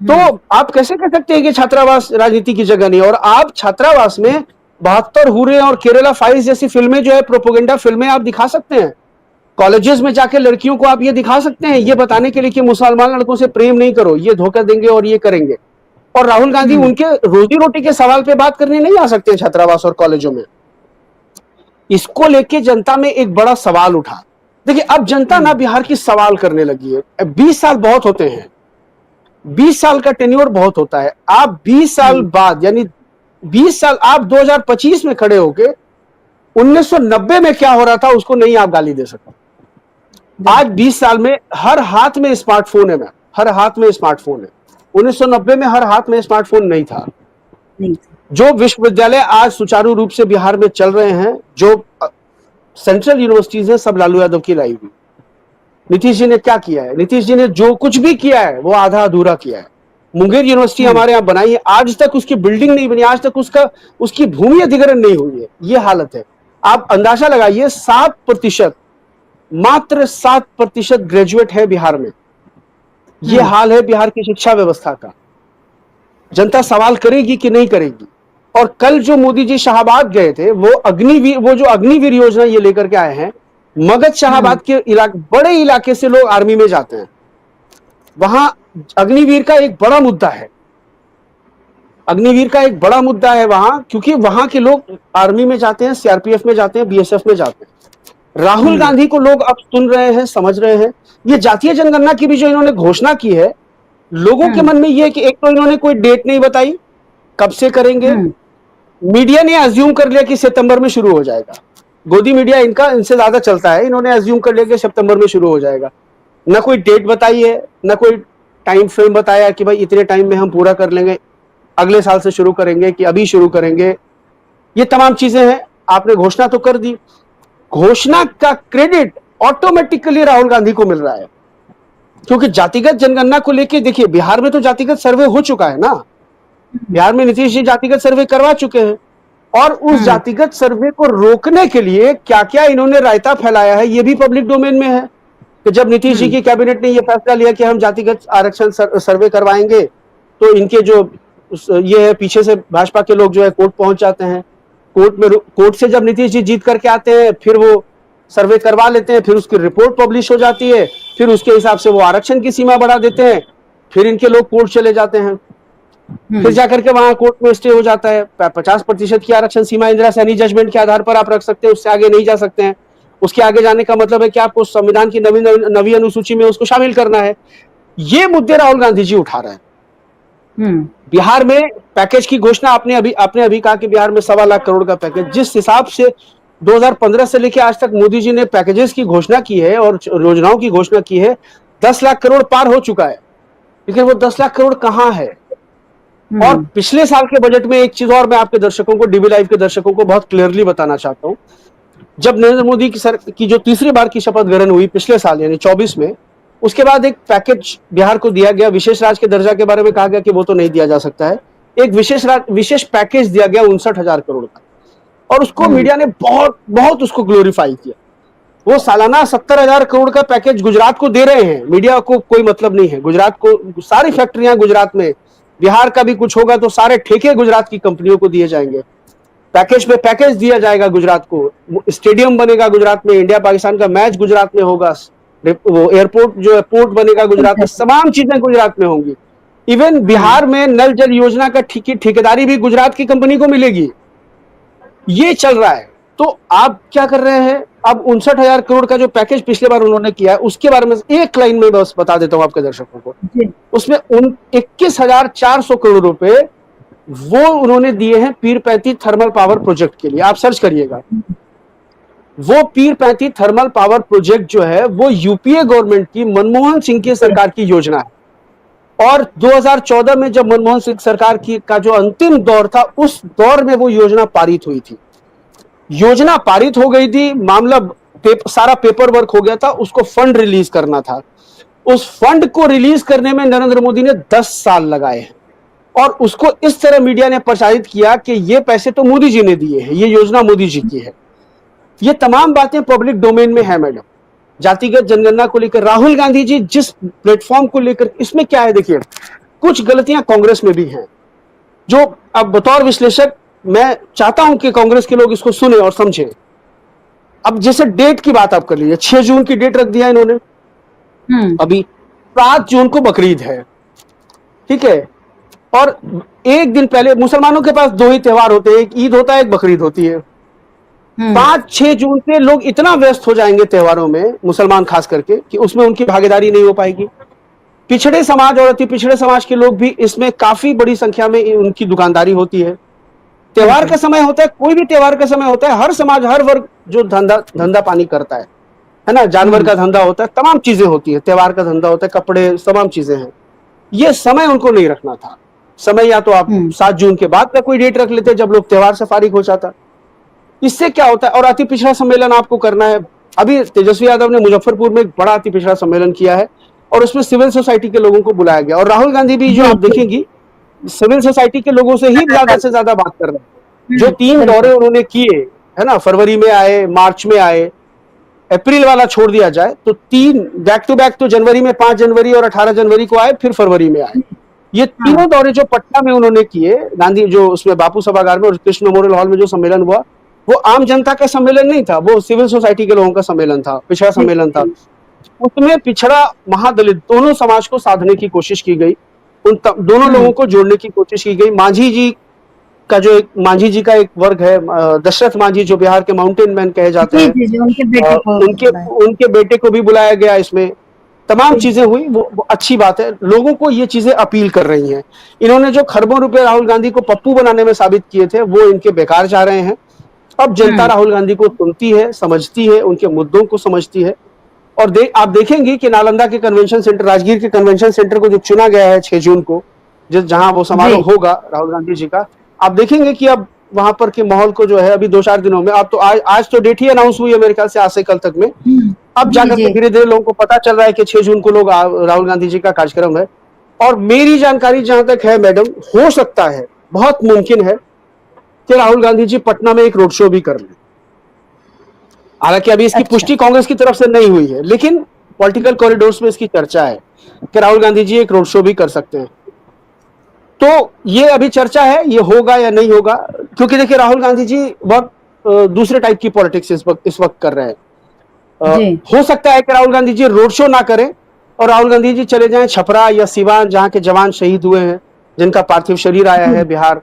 तो आप कैसे कह सकते हैं कि छात्रावास राजनीति की जगह नहीं? और आप छात्रावास में 72 हुरे और केरला फाइल्स जैसी फिल्में जो है, प्रोपोगेंडा फिल्में आप दिखा सकते हैं। कॉलेजेस में जाके लड़कियों को आप ये दिखा सकते हैं, ये बताने के लिए कि मुसलमान लड़कों से प्रेम नहीं करो, ये धोखा देंगे और ये करेंगे। और राहुल गांधी उनके रोजी रोटी के सवाल पे बात करने नहीं आ सकते हैं छात्रावास और कॉलेजों में। इसको लेके जनता में एक बड़ा सवाल उठा। देखिए, अब जनता ना बिहार की सवाल करने लगी है। 20 साल बहुत होते हैं, 20 साल का टेन्योर बहुत होता है। आप 20 साल बाद, यानी 20 साल आप 2025 में खड़े होके 1990 में क्या हो रहा था उसको नहीं आप गाली दे सकते। आज 20 साल में हर हाथ में स्मार्टफोन है, हर हाथ में स्मार्टफोन है। 1990 में हर हाथ में स्मार्टफोन नहीं था। जो विश्वविद्यालय आज सुचारू रूप से बिहार में चल रहे हैं, जो सेंट्रल यूनिवर्सिटीज हैं, सब लालू यादव की लाई हुई। नीतीश जी ने क्या किया है? नीतीश जी ने जो कुछ भी किया है वो आधा अधूरा किया है। मुंगेर यूनिवर्सिटी हमारे यहाँ बनाई है, आज तक उसकी बिल्डिंग नहीं बनी, आज तक उसकी भूमि अधिग्रहण नहीं हुई है। ये हालत है। आप अंदाजा लगाइए, 7%, मात्र 7% ग्रेजुएट है बिहार में। ये हाल है बिहार की शिक्षा व्यवस्था का। जनता सवाल करेगी कि नहीं करेगी? और कल जो मोदी जी शाहबाद गए थे, वो जो अग्निवीर योजना ये लेकर के आए हैं। मगध शाहबाद के बड़े इलाके से लोग आर्मी में जाते हैं, वहां अग्निवीर का एक बड़ा मुद्दा है। अग्निवीर का एक बड़ा मुद्दा है वहां, क्योंकि वहां के लोग आर्मी में जाते हैं, सीआरपीएफ में जाते हैं, बीएसएफ में जाते हैं। राहुल गांधी को लोग अब सुन रहे हैं, समझ रहे हैं। ये जातीय जनगणना की भी जो इन्होंने घोषणा की है, लोगों के मन में ये है कि एक तो इन्होंने कोई डेट नहीं बताई कब से करेंगे। मीडिया ने अज्यूम कर लिया कि सितंबर में शुरू हो जाएगा। गोदी मीडिया इनसे ज्यादा चलता है। इन्होंने अज्यूम कर लिया कि सितंबर में शुरू हो जाएगा। ना कोई डेट बताई है, ना कोई टाइम फ्रेम बताया कि भाई इतने टाइम में हम पूरा कर लेंगे, अगले साल से शुरू करेंगे कि अभी शुरू करेंगे। ये तमाम चीजें हैं। आपने घोषणा तो कर दी, घोषणा का क्रेडिट ऑटोमेटिकली राहुल गांधी को मिल रहा है, क्योंकि जातिगत जनगणना को लेके देखिए, बिहार में तो जातिगत सर्वे हो चुका है ना। बिहार में नीतीश जी जातिगत सर्वे करवा चुके हैं और उस जातिगत सर्वे को रोकने के लिए क्या क्या इन्होंने रायता फैलाया है ये भी पब्लिक डोमेन में है कि जब नीतीश जी की कैबिनेट ने ये फैसला लिया कि हम जातिगत आरक्षण सर्वे करवाएंगे तो इनके जो ये है पीछे से भाजपा के लोग जो है कोर्ट पहुंच जाते हैं। कोर्ट से जब नीतीश जी जीत करके आते हैं फिर वो सर्वे करवा लेते हैं, फिर उसकी रिपोर्ट पब्लिश हो जाती है, फिर उसके हिसाब से वो आरक्षण की सीमा बढ़ा देते हैं, फिर इनके लोग कोर्ट चले जाते हैं, फिर जाकर के वहां कोर्ट में स्टे हो जाता है। 50% की आरक्षण सीमा इंदिरा सैनी जजमेंट के आधार पर आप रख सकते हैं, उससे आगे नहीं जा सकते हैं। उसके आगे जाने का मतलब है कि आपको संविधान की नवी अनुसूची में उसको शामिल करना है। ये मुद्दे राहुल गांधी जी उठा रहे हैं। बिहार में पैकेज की घोषणा आपने अभी कहा कि बिहार में 1.25 लाख करोड़ का पैकेज, जिस हिसाब से 2015 से लेकर आज तक मोदी जी ने पैकेजेस की घोषणा की है और योजनाओं की घोषणा की है, 10 लाख करोड़ पार हो चुका है, लेकिन वो 10 लाख करोड़ कहां है? और पिछले साल के बजट में एक चीज और मैं आपके दर्शकों को, डीबी लाइव के दर्शकों को बहुत क्लियरली बताना चाहता हूं। जब नरेंद्र मोदी की जो तीसरी बार की शपथ ग्रहण हुई पिछले साल यानी 24 में, उसके बाद एक पैकेज बिहार को दिया गया। विशेष राज्य के दर्जा के बारे में कहा गया कि वो तो नहीं दिया जा सकता है, एक विशेष पैकेज दिया गया 59,000 करोड़ का, और उसको मीडिया ने बहुत उसको ग्लोरीफाई किया। वो सालाना 70,000 करोड़ का पैकेज गुजरात को दे रहे हैं, मीडिया को कोई मतलब नहीं है। गुजरात को सारी फैक्ट्रियां गुजरात में, बिहार का भी कुछ होगा तो सारे ठेके गुजरात की कंपनियों को दिए जाएंगे। पैकेज पे पैकेज दिया जाएगा गुजरात को, स्टेडियम बनेगा गुजरात में, इंडिया पाकिस्तान का मैच गुजरात में होगा, वो एयरपोर्ट जो है पोर्ट बनेगा गुजरात में, तमाम चीजें गुजरात में होंगी। इवन बिहार में नल जल योजना का ठेकेदारी भी गुजरात की कंपनी को मिलेगी। ये चल रहा है। तो आप क्या कर रहे हैं? अब 59,000 करोड़ का जो पैकेज पिछले बार उन्होंने किया है उसके बारे में एक लाइन में बस बता देता हूं आपके दर्शकों को। उसमें 21,400 करोड़ रुपए वो उन्होंने दिए हैं पीर पैंती थर्मल पावर प्रोजेक्ट के लिए। आप सर्च करिएगा, वो पीर पैंती थर्मल पावर प्रोजेक्ट जो है वो यूपीए गवर्नमेंट की, मनमोहन सिंह की सरकार की योजना है। और 2014 में जब मनमोहन सिंह सरकार का जो अंतिम दौर था, उस दौर में वो योजना पारित हुई थी। योजना पारित हो गई थी, मामला सारा पेपर वर्क हो गया था, उसको फंड रिलीज करना था। उस फंड को रिलीज करने में नरेंद्र मोदी ने 10 साल लगाए हैं, और उसको इस तरह मीडिया ने प्रचारित किया कि ये पैसे तो मोदी जी ने दिए हैं, ये योजना मोदी जी की है। ये तमाम बातें पब्लिक डोमेन में है मैडम। जातिगत जनगणना को लेकर राहुल गांधी जी जिस प्लेटफॉर्म को लेकर, इसमें क्या है देखिए, कुछ गलतियां कांग्रेस में भी हैं, जो अब बतौर विश्लेषक मैं चाहता हूं कि कांग्रेस के लोग इसको सुने और समझें। अब जैसे डेट की बात आप कर लीजिए, 6 जून की डेट रख दिया इन्होंने, अभी 7 जून को बकरीद है, ठीक है। और एक दिन पहले मुसलमानों के पास 2 ही त्योहार होते हैं, एक ईद होता है, एक बकरीद होती है। 5-6 जून से लोग इतना व्यस्त हो जाएंगे त्योहारों में, मुसलमान खास करके, कि उसमें उनकी भागीदारी नहीं हो पाएगी। पिछड़े समाज और अति पिछड़े समाज के लोग भी इसमें काफी बड़ी संख्या में उनकी दुकानदारी होती है। त्योहार का समय होता है, कोई भी त्योहार का समय होता है, हर समाज हर वर्ग जो धंधा पानी करता है ना, जानवर का धंधा होता है, तमाम चीजें होती है, त्योहार का धंधा होता है, कपड़े, तमाम चीजें हैं। ये समय उनको नहीं रखना था। समय या तो आप 7 जून के बाद का कोई डेट रख लेते जब लोग त्योहार से फारिग हो जाता। इससे क्या होता है, और अति पिछड़ा सम्मेलन आपको करना है। अभी तेजस्वी यादव ने मुजफ्फरपुर में एक बड़ा अति पिछड़ा सम्मेलन किया है, और उसमें सिविल सोसाइटी के लोगों को बुलाया गया, और राहुल गांधी भी जो आप देखेंगी सिविल सोसाइटी के लोगों से ही ज्यादा से ज्यादा बात कर रहे हैं। जो 3 दौरे उन्होंने किए है ना, फरवरी में आए, मार्च में आए, अप्रैल वाला छोड़ दिया जाए तो 3 बैक टू बैक तो जनवरी में 5 जनवरी और 18 जनवरी को आए, फिर फरवरी में आए। ये तीनों दौरे जो पटना में उन्होंने किए, गांधी जो उसमें बापू सभागार में और कृष्ण मेमोरियल हॉल में जो सम्मेलन हुआ, वो आम जनता का सम्मेलन नहीं था, वो सिविल सोसाइटी के लोगों का सम्मेलन था, पिछड़ा सम्मेलन था। उसमें पिछड़ा महादलित दोनों समाज को साधने की कोशिश की गई, उन दोनों लोगों को जोड़ने की कोशिश की गई। मांझी जी का एक वर्ग है, दशरथ मांझी, जो बिहार के माउंटेन मैन कहे जाते हैं, उनके बेटे को भी बुलाया गया। इसमें तमाम चीजें हुई, वो अच्छी बात है। लोगों को ये चीजें अपील कर रही हैं। इन्होंने जो खरबों रुपए राहुल गांधी को पप्पू बनाने में साबित किए थे, वो इनके बेकार जा रहे हैं। अब जनता राहुल गांधी को सुनती है, समझती है, उनके मुद्दों को समझती है। और आप देखेंगे कि नालंदा के कन्वेंशन सेंटर, राजगीर के कन्वेंशन सेंटर को जो चुना गया है 6 जून को, जहां वो समारोह होगा राहुल गांधी जी का, आप देखेंगे कि अब वहां पर के माहौल को जो है अभी 2-4 दिनों में, अब तो आज तो डेट ही अनाउंस हुई है मेरे ख्याल से, आज से कल तक में। अब जाकर के धीरे धीरे लोगों को पता चल रहा है कि 6 जून को लोग राहुल गांधी जी का कार्यक्रम है। और मेरी जानकारी जहां तक है मैडम, हो सकता है, बहुत मुमकिन है कि राहुल गांधी जी पटना में एक रोड शो भी कर लें। हालांकि अभी इसकी अच्छा। पुष्टि कांग्रेस की तरफ से नहीं हुई है, लेकिन पॉलिटिकल कॉरिडोर्स में इसकी चर्चा है कि राहुल गांधी जी एक रोड शो भी कर सकते हैं। तो ये अभी चर्चा है, ये होगा या नहीं होगा, क्योंकि देखिए राहुल गांधी जी बहुत दूसरे टाइप की पॉलिटिक्स इस वक्त कर रहे हैं। जी। हो सकता है कि राहुल गांधी जी रोड शो ना करें और राहुल गांधी जी चले जाएं छपरा या सिवान, जहां के जवान शहीद हुए हैं, जिनका पार्थिव शरीर आया है बिहार।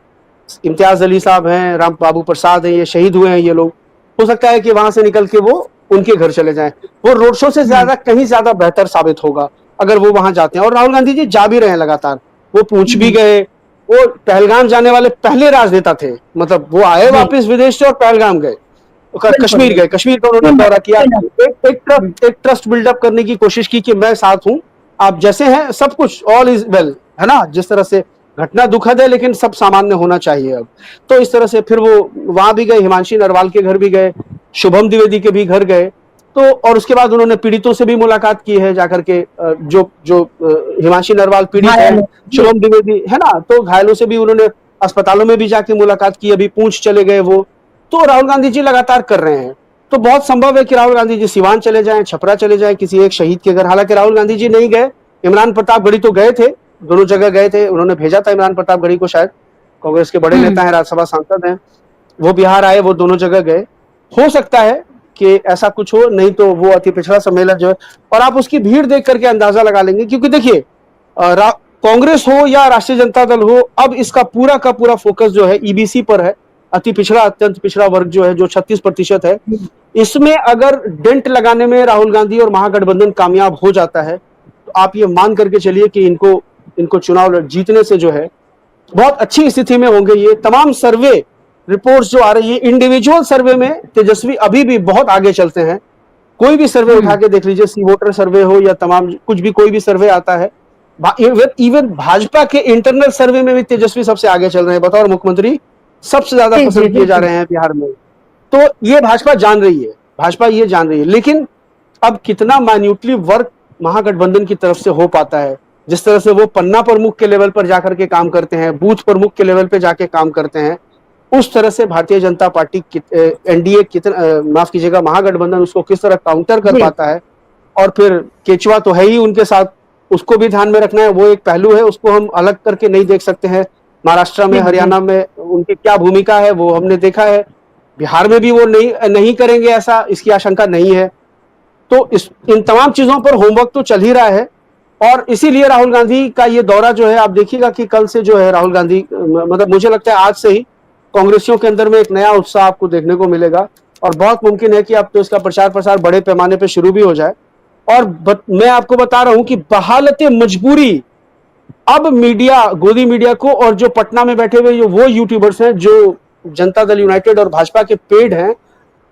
इम्तियाज अली साहब हैं, राम बाबू प्रसाद हैं, ये शहीद हुए हैं ये लोग। हो सकता है कि वहां से निकल के वो उनके घर चले जाएं। वो रोड शो से ज्यादा कहीं ज्यादा बेहतर साबित होगा अगर वो वहां जाते हैं। और राहुल गांधी जी जा भी रहे हैं लगातार, वो पूंछ भी गए, वो पहलगाम जाने वाले पहले राजनेता थे। मतलब वो आए वापस विदेश से और पहलगाम गए, कश्मीर गए, कश्मीर का उन्होंने दौरा किया। एक ट्रस्ट बिल्डअप करने की कोशिश की कि मैं साथ हूं, आप जैसे हैं, सब कुछ ऑल इज वेल, है ना। जिस तरह से घटना दुखद है लेकिन सब सामान्य होना चाहिए अब। तो इस तरह से फिर वो वहां भी गए, हिमांशी नरवाल के घर भी गए, शुभम द्विवेदी के भी घर गए। तो और उसके बाद उन्होंने पीड़ितों से भी मुलाकात की है जाकर के, जो जो हिमांशी नरवाल पीड़ित है, शुभम द्विवेदी है ना, तो घायलों से भी उन्होंने अस्पतालों में भी जाके मुलाकात की। अभी पूंछ चले गए वो। तो राहुल गांधी जी लगातार कर रहे हैं। तो बहुत संभव है कि राहुल गांधी जी सिवान चले जाएं, छपरा चले जाएं, किसी एक शहीद के घर। हालांकि राहुल गांधी जी नहीं गए, इमरान प्रतापगढ़ी तो गए थे, दोनों जगह गए थे। उन्होंने भेजा था इमरान प्रतापगढ़ी को, शायद कांग्रेस के बड़े नेता हैं, राज्यसभा सांसद हैं, वो बिहार आए, वो दोनों जगह गए। हो सकता है कि ऐसा कुछ हो, नहीं तो वो अति पिछड़ा सम्मेलन जो है, और आप उसकी भीड़ देख करके अंदाजा लगा लेंगे। क्योंकि देखिए कांग्रेस हो या राष्ट्रीय जनता दल हो, अब इसका पूरा का पूरा फोकस जो है ईबीसी पर है। अति पिछड़ा, अत्यंत पिछड़ा वर्ग जो है, जो 36% है, इसमें अगर डेंट लगाने में राहुल गांधी और महागठबंधन कामयाब हो जाता है, तो आप ये मान करके चलिए कि इनको चुनाव जीतने से जो है बहुत अच्छी स्थिति में होंगे। ये तमाम सर्वे रिपोर्ट्स जो आ रही है, इंडिविजुअल सर्वे में तेजस्वी अभी भी बहुत आगे चलते हैं। कोई भी सर्वे उठा के देख लीजिए, सी वोटर सर्वे हो या तमाम कुछ भी, कोई भी सर्वे आता है, इवन भाजपा के इंटरनल सर्वे में भी तेजस्वी सबसे आगे चल रहे हैं। बतौर मुख्यमंत्री सबसे ज्यादा पसंद किए जा रहे हैं बिहार में। तो ये भाजपा जान रही है, भाजपा ये जान रही है। लेकिन अब कितना माइन्यूटली वर्क महागठबंधन की तरफ से हो पाता है, जिस तरह से वो पन्ना प्रमुख के लेवल पर जाकर के काम करते हैं, बूथ प्रमुख के लेवल पे जाके काम करते हैं, उस तरह से भारतीय जनता पार्टी एनडीए कितना, माफ कीजिएगा, महागठबंधन उसको किस तरह काउंटर कर पाता है। और फिर केचुआ तो है ही उनके साथ, उसको भी ध्यान में रखना है। वो एक पहलू है, उसको हम अलग करके नहीं देख सकते हैं। महाराष्ट्र में, हरियाणा में उनकी क्या भूमिका है वो हमने देखा है। बिहार में भी वो नहीं करेंगे ऐसा, इसकी आशंका नहीं है। तो इन तमाम चीजों पर होमवर्क तो चल ही रहा है। और इसीलिए राहुल गांधी का ये दौरा जो है, आप देखिएगा कि कल से जो है राहुल गांधी, मतलब मुझे लगता है आज से ही कांग्रेसियों के अंदर में एक नया उत्साह आपको देखने को मिलेगा। और बहुत मुमकिन है कि अब तो इसका प्रचार प्रसार बड़े पैमाने पर शुरू भी हो जाए। और मैं आपको बता रहा हूं कि बहालते मजबूरी अब मीडिया, गोदी मीडिया को, और जो पटना में बैठे हुए वो यूट्यूबर्स हैं जो जनता दल यूनाइटेड और भाजपा के पेड हैं,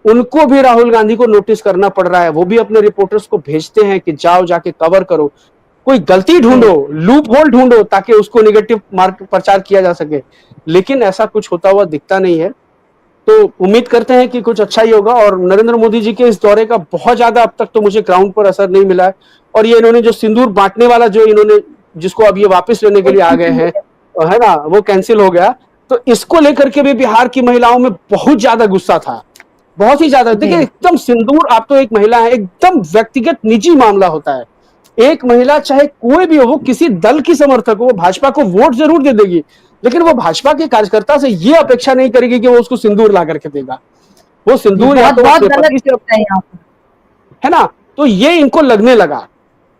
उनको भी राहुल गांधी को नोटिस करना पड़ रहा है। वो भी अपने रिपोर्टर्स को भेजते हैं कि जाओ जाके कवर करो, कोई गलती ढूंढो, लूप होल ढूंढो, ताकि उसको निगेटिव मार्क प्रचार किया जा सके। लेकिन ऐसा कुछ होता हुआ दिखता नहीं है। तो उम्मीद करते हैं कि कुछ अच्छा ही होगा। और नरेंद्र मोदी जी के इस दौरे का बहुत ज्यादा अब तक तो मुझे ग्राउंड पर असर नहीं मिला है। और ये इन्होंने जो सिंदूर बांटने वाला, जो इन्होंने, जिसको अब ये वापस लेने के लिए आ गए हैं, है ना, वो कैंसिल हो गया। तो इसको लेकर के भी बिहार की महिलाओं में बहुत ज्यादा गुस्सा था, बहुत ही ज्यादा। देखिए एकदम सिंदूर, आप तो एक महिला है, एकदम व्यक्तिगत निजी मामला होता है। एक महिला चाहे कोई भी हो, वो किसी दल की समर्थक हो, भाजपा को वोट जरूर दे देगी, लेकिन वो भाजपा के कार्यकर्ता से ये अपेक्षा नहीं करेगी कि वो उसको सिंदूर ला करके देगा। वो सिंदूर या तो है ना। तो ये इनको लगने लगा।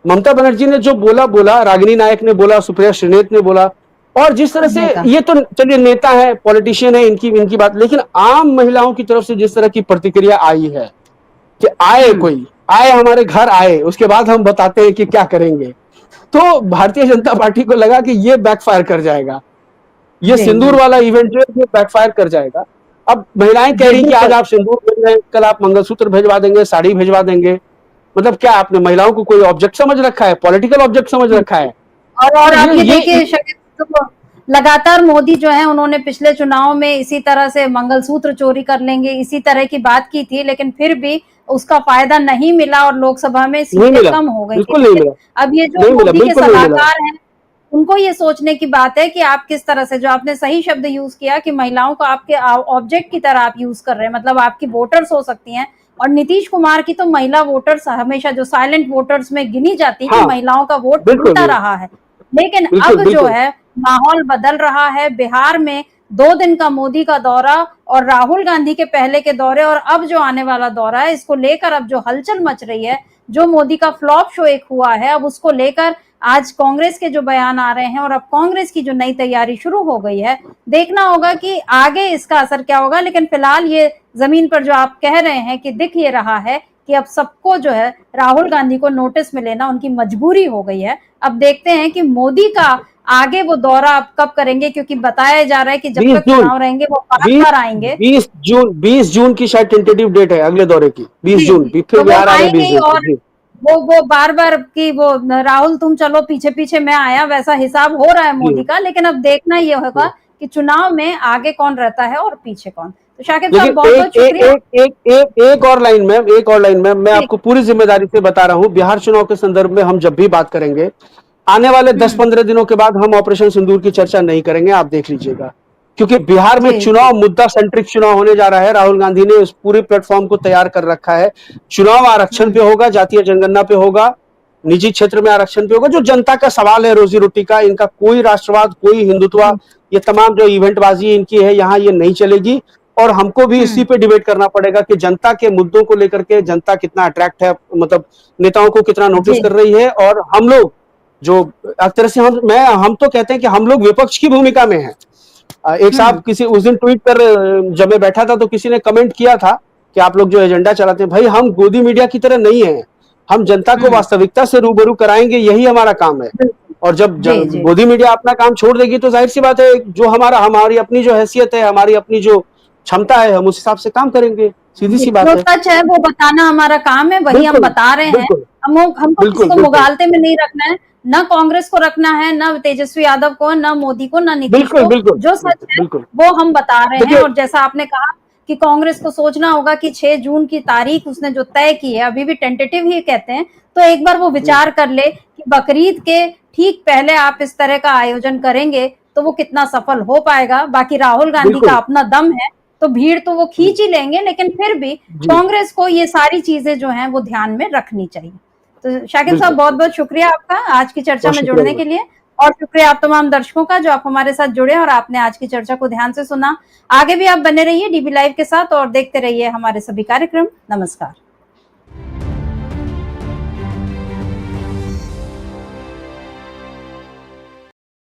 ममता बनर्जी ने जो बोला, रागिनी नायक ने बोला, सुप्रिया श्रीनेत ने बोला, और जिस तरह से ये तो चलिए नेता है, पॉलिटिशियन है, इनकी बात, लेकिन आम महिलाओं की तरफ से जिस तरह की प्रतिक्रिया आई है कि कोई आए हमारे घर आए, उसके बाद हम बताते हैं कि क्या करेंगे, तो भारतीय जनता पार्टी को लगा कि ये बैकफायर कर जाएगा, ये सिंदूर वाला इवेंट जो है ये बैकफायर कर जाएगा। अब महिलाएं कह रही कि आज आप सिंदूर भेज रहे हैं, कल आप मंगलसूत्र भेजवा देंगे, साड़ी भेजवा देंगे। मतलब क्या आपने महिलाओं को कोई ऑब्जेक्ट समझ रखा है, पॉलिटिकल ऑब्जेक्ट समझ रखा है? और आप ये देखिए, तो लगातार मोदी जो है, उन्होंने पिछले चुनाव में इसी तरह से मंगलसूत्र चोरी कर लेंगे, इसी तरह की बात की थी, लेकिन फिर भी उसका फायदा नहीं मिला और लोकसभा में सीटें कम हो गई थी। अब ये जो मोदी के सलाहकार हैं, उनको ये सोचने की बात है कि आप किस तरह से, जो आपने सही शब्द यूज किया कि महिलाओं को आपके ऑब्जेक्ट की तरह आप यूज कर रहे हैं, मतलब आपकी वोटर्स हो सकती हैं। और नीतीश कुमार की तो महिला वोटर्स हमेशा जो साइलेंट वोटर्स में गिनी जाती है कि महिलाओं का वोट मिलता रहा है, लेकिन अब जो है माहौल बदल रहा है। बिहार में 2 दिन का मोदी का दौरा और राहुल गांधी के पहले के दौरे और अब जो आने वाला दौरा है, इसको लेकर अब जो हलचल मच रही है, जो मोदी का फ्लॉप शो एक हुआ है, अब उसको लेकर आज कांग्रेस के जो बयान आ रहे हैं और अब कांग्रेस की जो नई तैयारी शुरू हो गई है, देखना होगा कि आगे इसका असर क्या होगा। लेकिन फिलहाल ये जमीन पर जो आप कह रहे हैं कि दिख ये रहा है कि अब सबको जो है राहुल गांधी को नोटिस में लेना उनकी मजबूरी हो गई है। अब देखते हैं कि मोदी का आगे वो दौरा अब कब करेंगे, क्योंकि बताया जा रहा है कि जब तक चुनाव रहेंगे वो बार आएंगे। 20 जून की शायद टेंटेटिव डेट है अगले दौरे की, 20 जून फिर तो बिहार आ रहे 20 जून। और वो बार बार की वो राहुल तुम चलो पीछे पीछे मैं आया, वैसा हिसाब हो रहा है मोदी का। लेकिन अब देखना ये होगा कि चुनाव में आगे कौन रहता है और पीछे कौन। तो शाकिब साहब बहुत बहुत शुक्रिया। एक और लाइन में मैं आपको पूरी जिम्मेदारी से बता रहा हूं, बिहार चुनाव के संदर्भ में हम जब भी बात करेंगे आने वाले 10-15 दिनों के बाद हम ऑपरेशन सिंदूर की चर्चा नहीं करेंगे, आप देख लीजिएगा। क्योंकि बिहार में चुनाव मुद्दा सेंट्रिक चुनाव होने जा रहा है। राहुल गांधी ने उस पूरे प्लेटफॉर्म को तैयार कर रखा है। चुनाव आरक्षण पे होगा, जातीय जनगणना पे होगा, निजी क्षेत्र में आरक्षण पे होगा। जो जनता का सवाल है रोजी रोटी का, इनका कोई राष्ट्रवाद, कोई हिंदुत्व, ये तमाम जो इवेंटबाजी इनकी है यहाँ ये नहीं चलेगी। और हमको भी इसी पे डिबेट करना पड़ेगा कि जनता के मुद्दों को लेकर के जनता कितना अट्रैक्ट है, मतलब नेताओं को कितना नोटिस कर रही है। और हम लोग जो एक तरह से हम तो कहते हैं कि हम लोग विपक्ष की भूमिका में हैं। एक साहब किसी उस दिन ट्वीट पर जब मैं बैठा था तो किसी ने कमेंट किया था कि आप लोग जो एजेंडा चलाते हैं, भाई हम गोदी मीडिया की तरह नहीं है, हम जनता को वास्तविकता से रूबरू कराएंगे, यही हमारा काम है। और जब गोदी मीडिया अपना काम छोड़ देगी तो जाहिर सी बात है जो हमारी अपनी जो हैसियत है, हमारी अपनी जो क्षमता है, हम उस हिसाब से काम करेंगे। सीधी सी बात है। सच है वो बताना हमारा काम है, वही हम बता रहे हैं। हमको किसी को मुगालते में नहीं रखना है, न कांग्रेस को रखना है, न तेजस्वी यादव को, न मोदी को, न नीतीश को। जो सच है वो हम बता रहे हैं। और जैसा आपने कहा कि कांग्रेस को सोचना होगा कि 6 जून की तारीख उसने जो तय की है, अभी भी टेंटेटिव ही कहते हैं, तो एक बार वो विचार कर ले कि बकरीद के ठीक पहले आप इस तरह का आयोजन करेंगे तो वो कितना सफल हो पाएगा। बाकी राहुल गांधी का अपना दम है तो भीड़ तो वो खींच ही लेंगे, लेकिन फिर भी कांग्रेस को ये सारी चीजें जो हैं वो ध्यान में रखनी चाहिए। तो शाकिब साहब बहुत बहुत शुक्रिया आपका आज की चर्चा में जुड़ने के लिए, और शुक्रिया आप तमाम दर्शकों का जो आप हमारे साथ जुड़े और आपने आज की चर्चा को ध्यान से सुना। आगे भी आप बने रहिए डीबी लाइव के साथ और देखते रहिए हमारे सभी कार्यक्रम। नमस्कार।